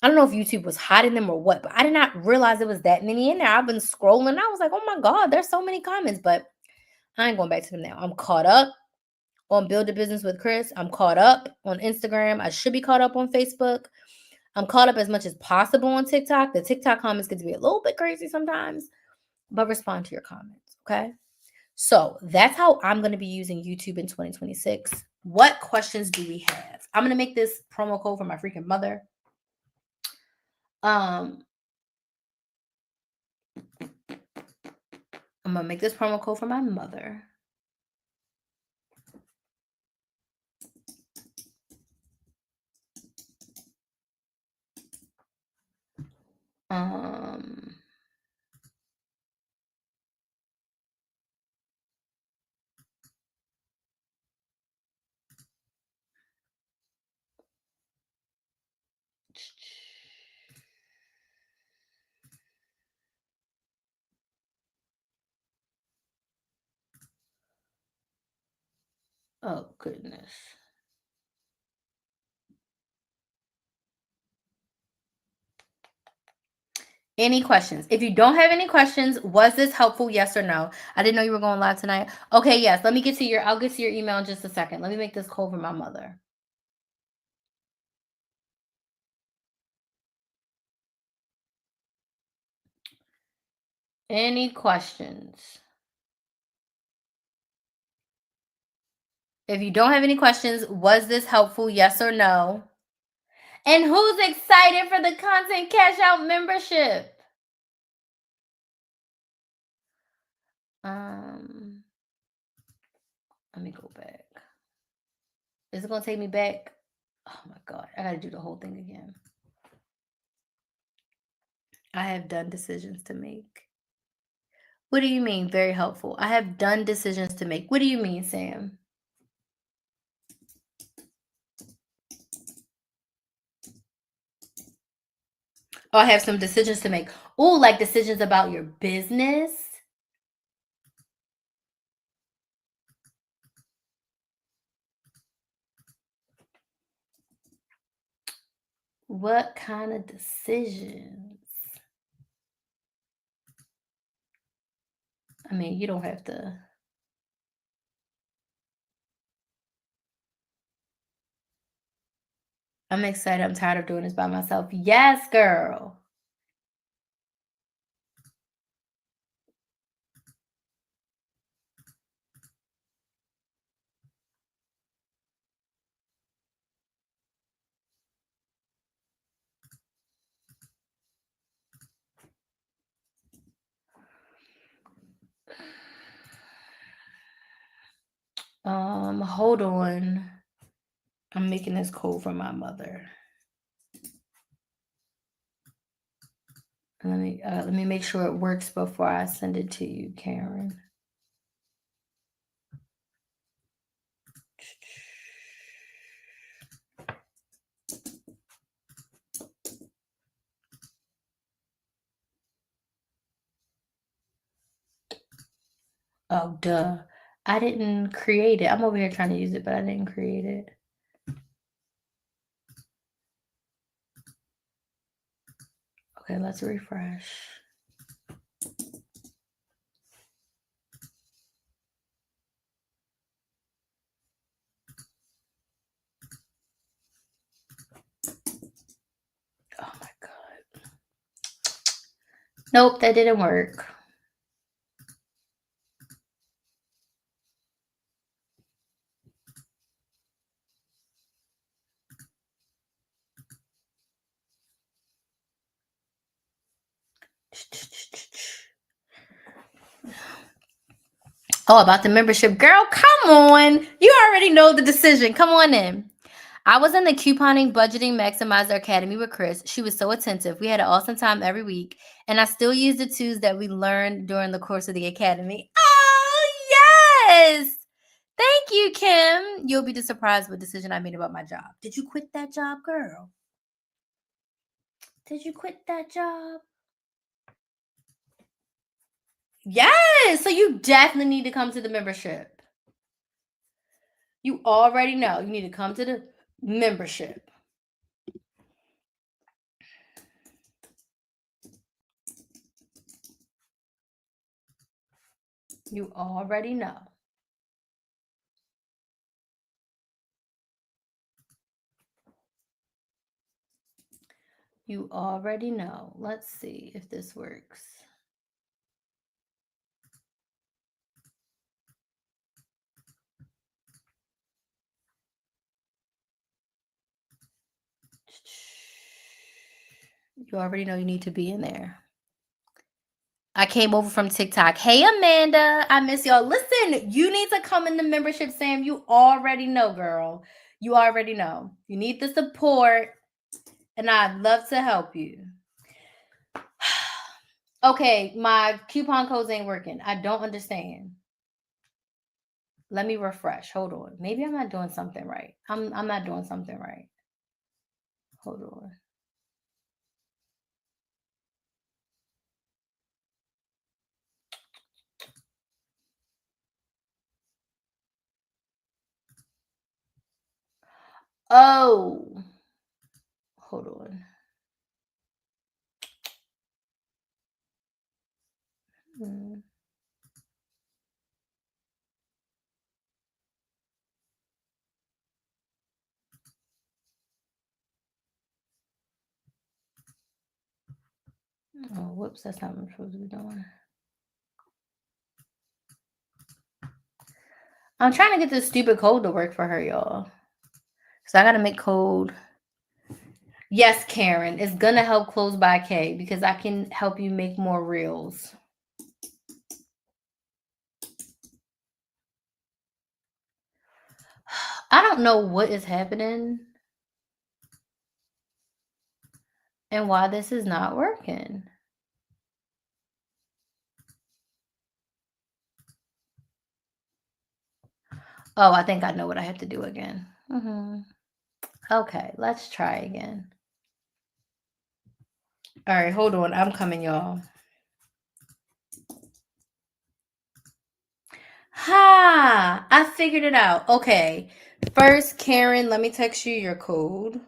I don't know if YouTube was hiding them or what, but I did not realize there was that many in there. I've been scrolling. I was like, oh my God, there's so many comments, but I ain't going back to them now. I'm caught up on Build a Business with Chris. I'm caught up on Instagram. I should be caught up on Facebook. I'm caught up as much as possible on TikTok. The TikTok comments get to be a little bit crazy sometimes, but respond to your comments, okay? So that's how I'm going to be using YouTube in 2026. What questions do we have? I'm going to make this promo code for my freaking mother. I'm going to make this promo code for my mother. Oh, goodness. Any questions? If you don't have any questions, was this helpful? Yes or no? I didn't know you were going live tonight. Okay, yes. Let me get to I'll get to your email in just a second. Let me make this call for my mother. Any questions? If you don't have any questions, was this helpful? Yes or no? And who's excited for the Content Cash Out membership? Let me go back. Is it going to take me back? Oh my God. I got to do the whole thing again. I have done decisions to make. What do you mean? Very helpful. I have done decisions to make. What do you mean, Sam? Oh, I have some decisions to make. Oh, like decisions about your business? What kind of decisions? I mean, you don't have to. I'm excited. I'm tired of doing this by myself. Yes, girl. Hold on. I'm making this code for my mother. Let me make sure it works before I send it to you, Karen. Oh, duh. I didn't create it. I'm over here trying to use it, but I didn't create it. Okay, let's refresh. Oh my God. Nope, that didn't work. Oh, about the membership. Girl, come on. You already know the decision. Come on in. I was in the Couponing Budgeting Maximizer Academy with Chris. She was so attentive. We had an awesome time every week, and I still use the tools that we learned during the course of the academy. Oh, yes. Thank you, Kim. You'll be surprised what decision I made about my job. Did you quit that job, girl? Did you quit that job? Yes. So you definitely need to come to the membership. You already know. You need to come to the membership. You already know. You already know. Let's see if this works. You already know you need to be in there. I came over from TikTok. Hey, Amanda, I miss y'all. Listen, you need to come in the membership, Sam. You already know, girl. You already know. You need the support, and I'd love to help you. Okay, my coupon codes ain't working. I don't understand. Let me refresh. Hold on. Maybe I'm not doing something right. I'm not doing something right. Hold on. Oh. Hold on. Oh, whoops, that's not what I'm supposed to be doing. I'm trying to get this stupid code to work for her, y'all. So I gotta make code. Yes, Karen, it's gonna help close by K because I can help you make more reels. I don't know what is happening and why this is not working. Oh, I think I know what I have to do again. Okay, let's try again. All right, hold on. I'm coming, y'all. Ha! I figured it out. Okay. First, Karen, let me text you your code.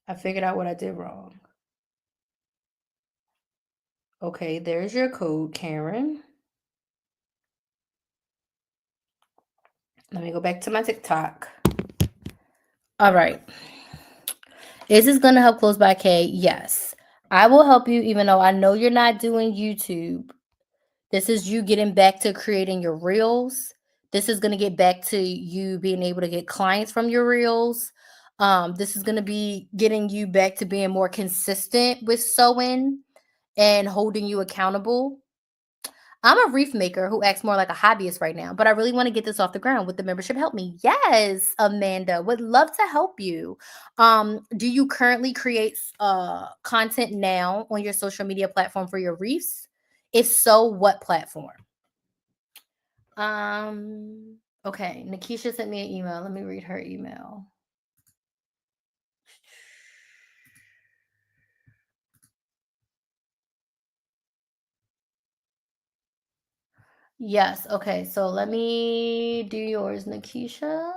I figured out what I did wrong. Okay, there's your code, Karen. Let me go back to my TikTok. All right. Is this going to help close by K? Yes. I will help you, even though I know you're not doing YouTube. This is you getting back to creating your reels. This is going to get back to you being able to get clients from your reels. This is going to be getting you back to being more consistent with sewing and holding you accountable. I'm a wreath maker who acts more like a hobbyist right now, but I really want to get this off the ground. Would the membership help me? Yes, Amanda, would love to help you. Do you currently create content now on your social media platform for your wreaths? If so, what platform? Okay, Nikisha sent me an email. Let me read her email. Yes, okay, so let me do yours, Nikisha.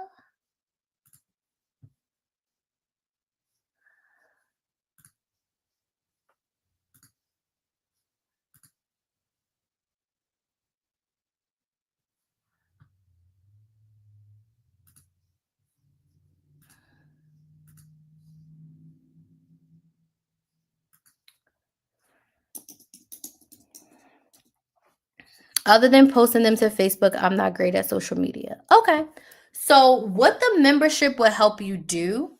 Other than posting them to Facebook, I'm not great at social media. Okay. So what the membership will help you do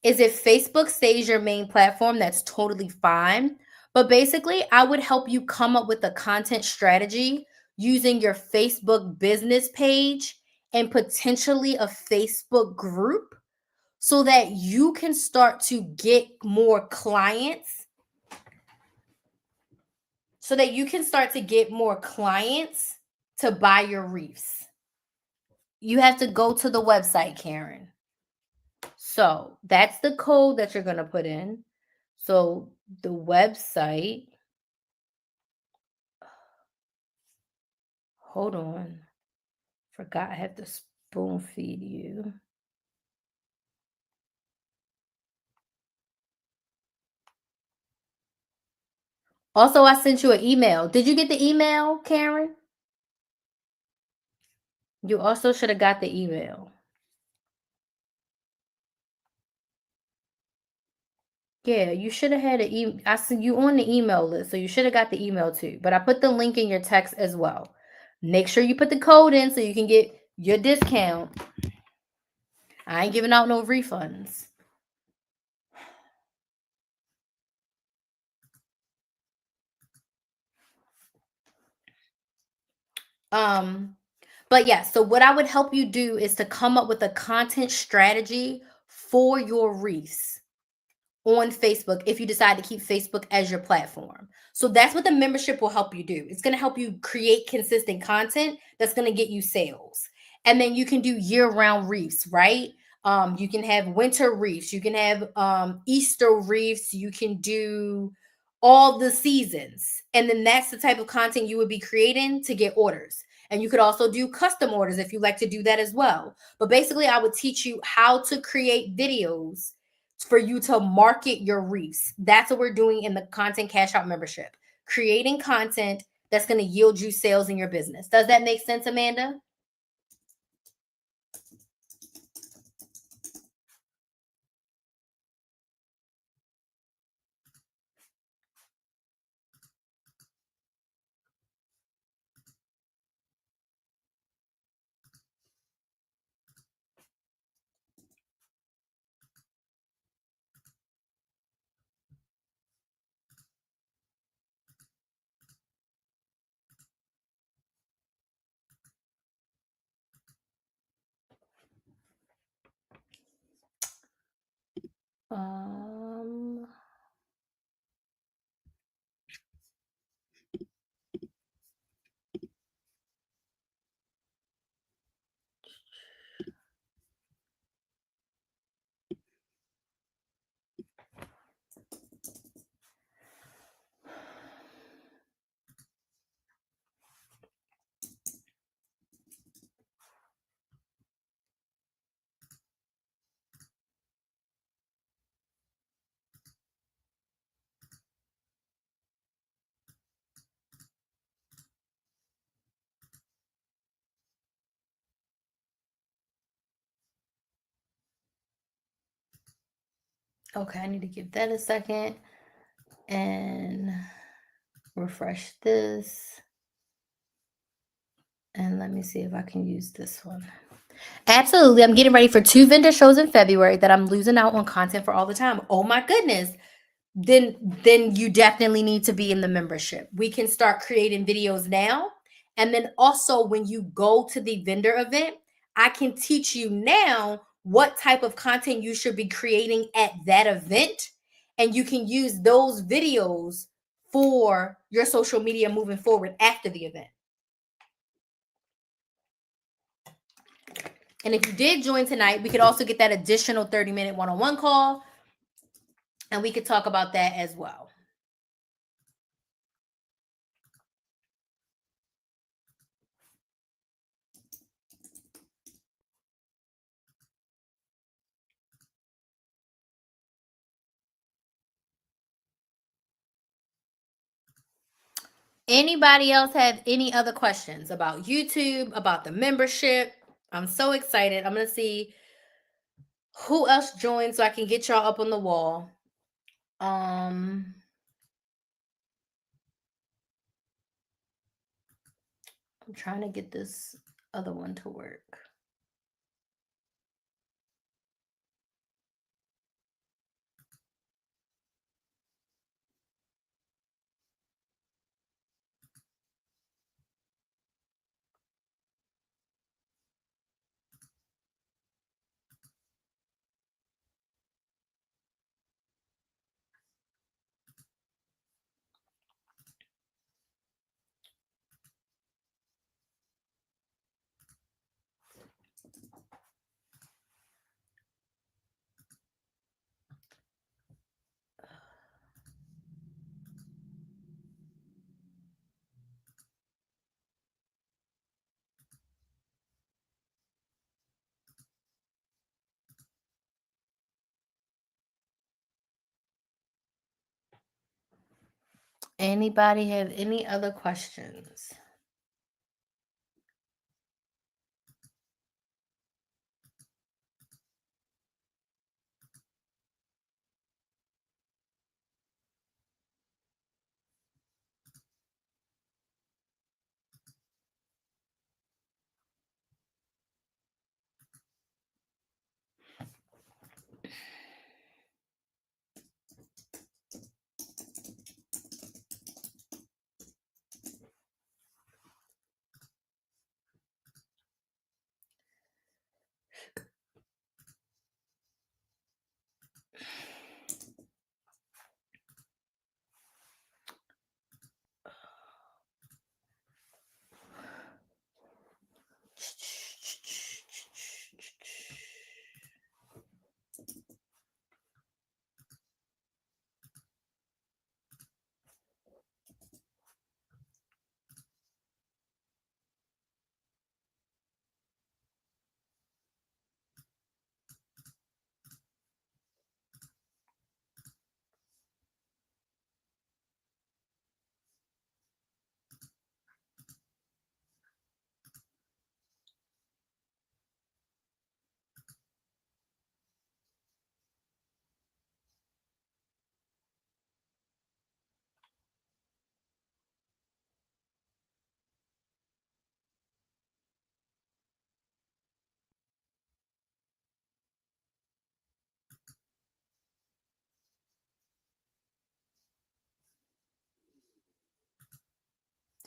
is if Facebook stays your main platform, that's totally fine. But basically, I would help you come up with a content strategy using your Facebook business page and potentially a Facebook group so that you can start to get more clients, to buy your reefs. You have to go to the website, Karen. So that's the code that you're going to put in. So the website, hold on. Forgot I have to spoon feed you. Also, I sent you an email. Did you get the email, Karen? You also should have got the email. Yeah, you should have had an email. I see you on the email list, so you should have got the email too. But I put the link in your text as well. Make sure you put the code in so you can get your discount. I ain't giving out no refunds. But yeah, so what I would help you do is to come up with a content strategy for your reefs on Facebook if you decide to keep Facebook as your platform. So that's what the membership will help you do. It's going to help you create consistent content that's going to get you sales. And then you can do year-round reefs, right? You can have winter reefs, you can have Easter reefs, you can do all the seasons. And then that's the type of content you would be creating to get orders. And you could also do custom orders if you like to do that as well. But basically, I would teach you how to create videos for you to market your reefs. That's what we're doing in the content cash out membership. Creating content that's going to yield you sales in your business. Does that make sense, Amanda? Um Okay, I need to give that a second and refresh this. And let me see if I can use this one. Absolutely. I'm getting ready for 2 vendor shows in February that I'm losing out on content for all the time. Oh my goodness. Then you definitely need to be in the membership. We can start creating videos now. And then also when you go to the vendor event, I can teach you now what type of content you should be creating at that event. And you can use those videos for your social media moving forward after the event. And if you did join tonight, we could also get that additional 30-minute one-on-one call, and we could talk about that as well. Anybody else have any other questions about YouTube, about the membership? I'm so excited. I'm going to see who else joined so I can get y'all up on the wall. I'm trying to get this other one to work. Anybody have any other questions?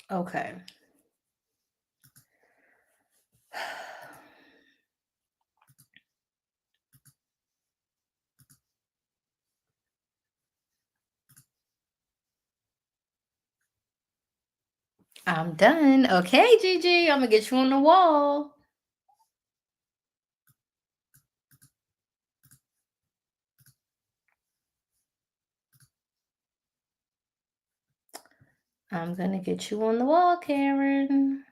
Okay. I'm done. Okay, Gigi, I'm gonna get you on the wall. I'm gonna get you on the wall, Karen.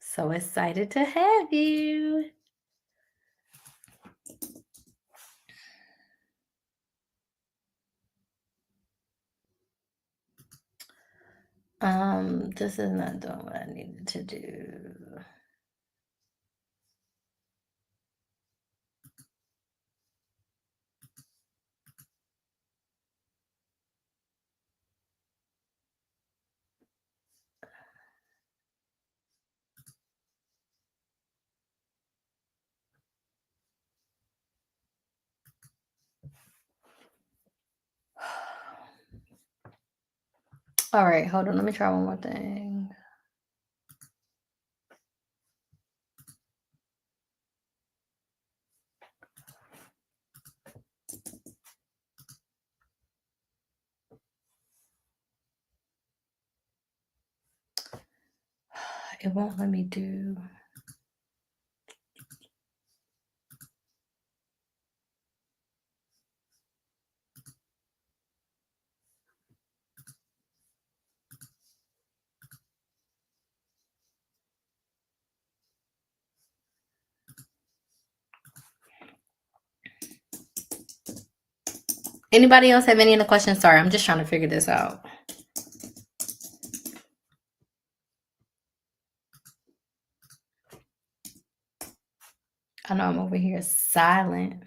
So excited to have you. This is not doing what I needed to do. All right, hold on. Let me try one more thing. It won't let me do. Anybody else have any other questions? Sorry, I'm just trying to figure this out. I know I'm over here silent.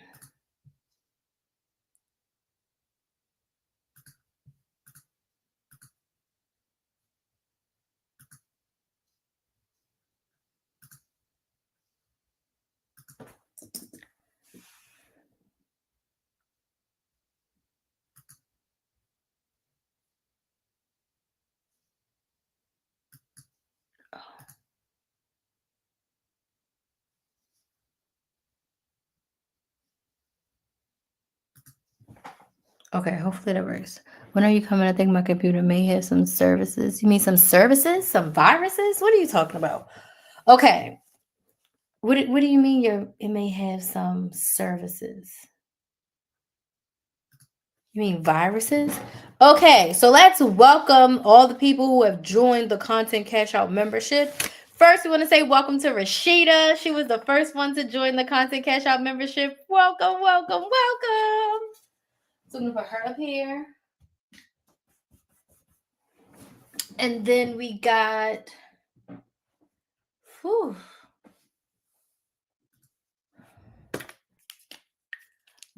Okay, hopefully that works. When are you coming? I think my computer may have some services. You mean some services? Some viruses? What are you talking about? Okay. What do you mean it may have some services? You mean viruses? Okay, so let's welcome all the people who have joined the Content Cash Out membership. First, we want to say welcome to Rashida. She was the first one to join the Content Cash Out membership. Welcome, welcome, welcome. So I'm going to put her up here. And then we got,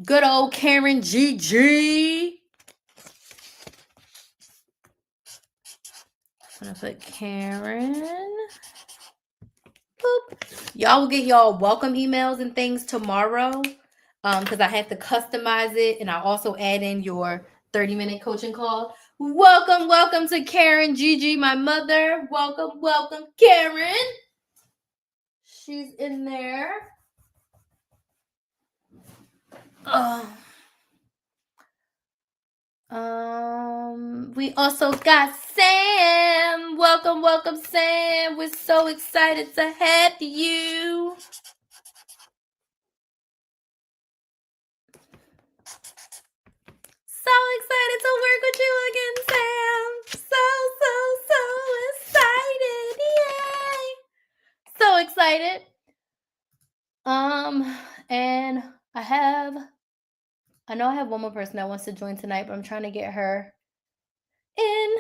good old Karen GG. I'm going to put Karen. Boop. Y'all will get y'all welcome emails and things tomorrow because I have to customize it, and I also add in your 30-minute coaching call. Welcome, welcome to Karen GG, my mother. Welcome, welcome, Karen. She's in there. We also got Sam. Welcome, welcome, Sam. We're so excited to have you. So excited to work with you again, Sam. So excited. Yay. So excited. And I know I have one more person that wants to join tonight, but I'm trying to get her in.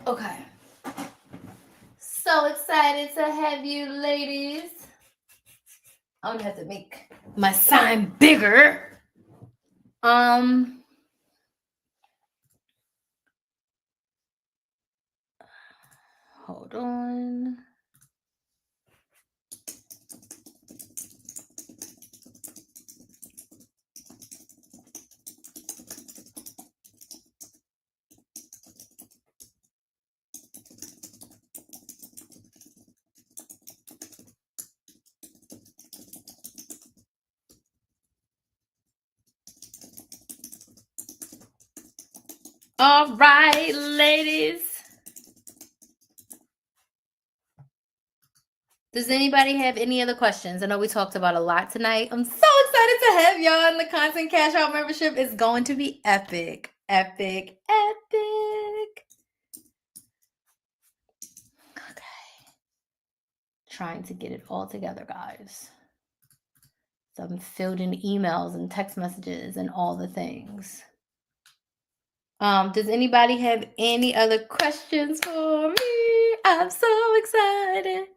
Okay. So excited to have you, ladies. I'm gonna have to make my sign bigger. Hold on. All right, ladies. Does anybody have any other questions? I know we talked about a lot tonight. I'm so excited to have y'all in the Content Cash Out membership. It's going to be epic. Epic, epic. Okay. Trying to get it all together, guys. So I'm filled in emails and text messages and all the things. Does anybody have any other questions for me? I'm so excited.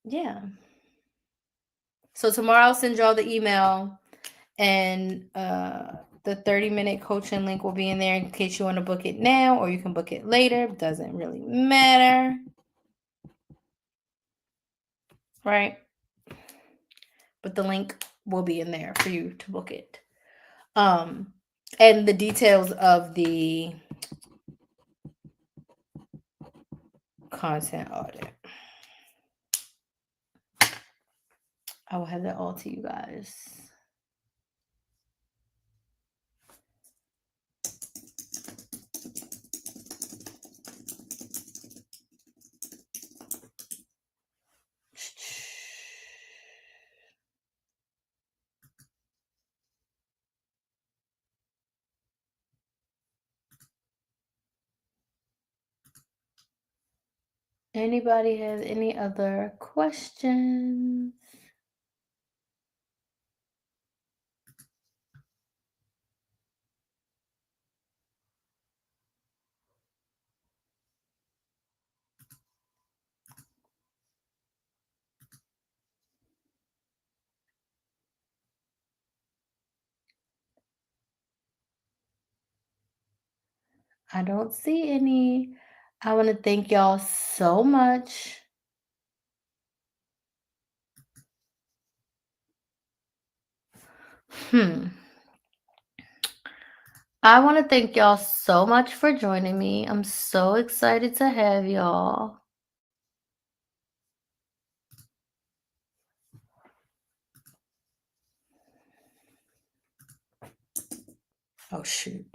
Yeah. So tomorrow I'll send y'all the email, and the 30-minute coaching link will be in there in case you want to book it now, or you can book it later. Doesn't really matter. Right? But the link will be in there for you to book it. And the details of the content audit, I will have that all to you guys. Anybody have any other questions? I don't see any. I want to thank y'all so much. I want to thank y'all so much for joining me. I'm so excited to have y'all. Oh, shoot.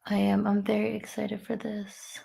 I'm very excited for this.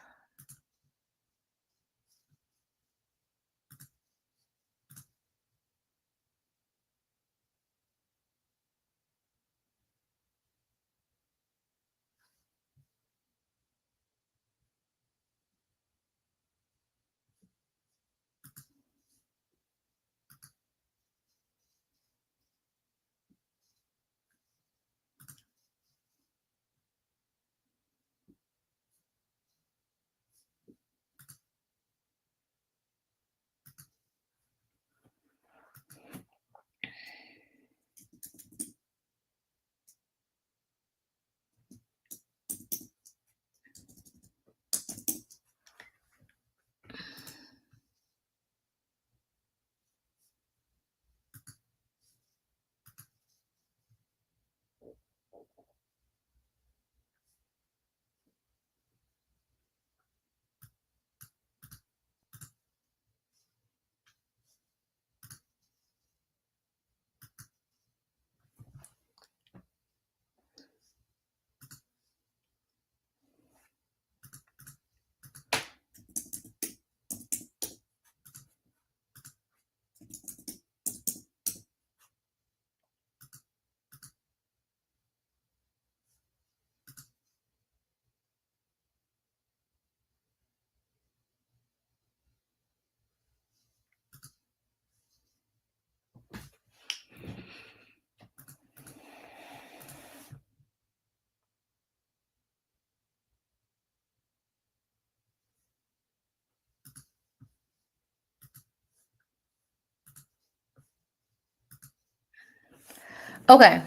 Okay.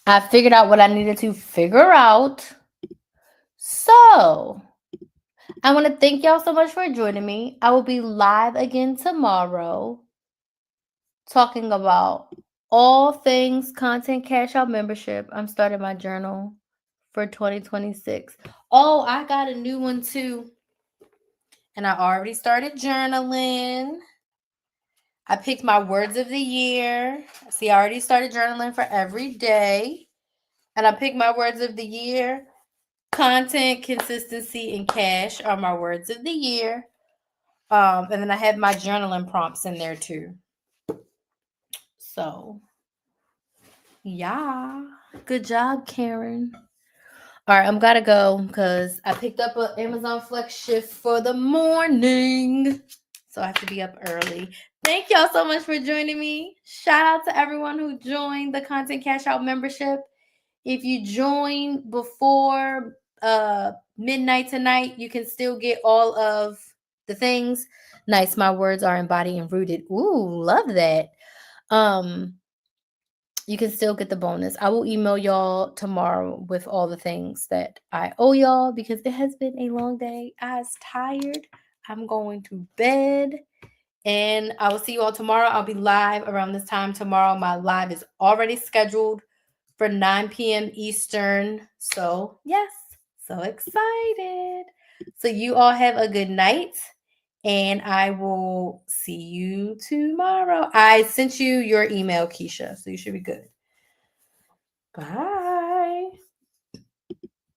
I figured out what I needed to figure out. So, I want to thank y'all so much for joining me. I will be live again tomorrow talking about all things content cash out membership. I'm starting my journal for 2026. Oh, I got a new one too. And I already started journaling. I picked my words of the year. See, I already started journaling for every day. And I picked my words of the year. Content, consistency, and cash are my words of the year. And then I have my journaling prompts in there too. So, yeah. Good job, Karen. All right, I'm gotta go because I picked up an Amazon Flex shift for the morning. So I have to be up early. Thank y'all so much for joining me. Shout out to everyone who joined the Content Cash Out membership. If you join before midnight tonight, you can still get all of the things. Nice, my words are embodied and rooted. Ooh, love that. You can still get the bonus. I will email y'all tomorrow with all the things that I owe y'all because it has been a long day. I was tired. I'm going to bed. And I will see you all tomorrow. I'll be live around this time tomorrow. My live is already scheduled for 9 p.m. Eastern. So, yes, so excited. So, you all have a good night. And I will see you tomorrow. I sent you your email, Keisha, so you should be good. Bye.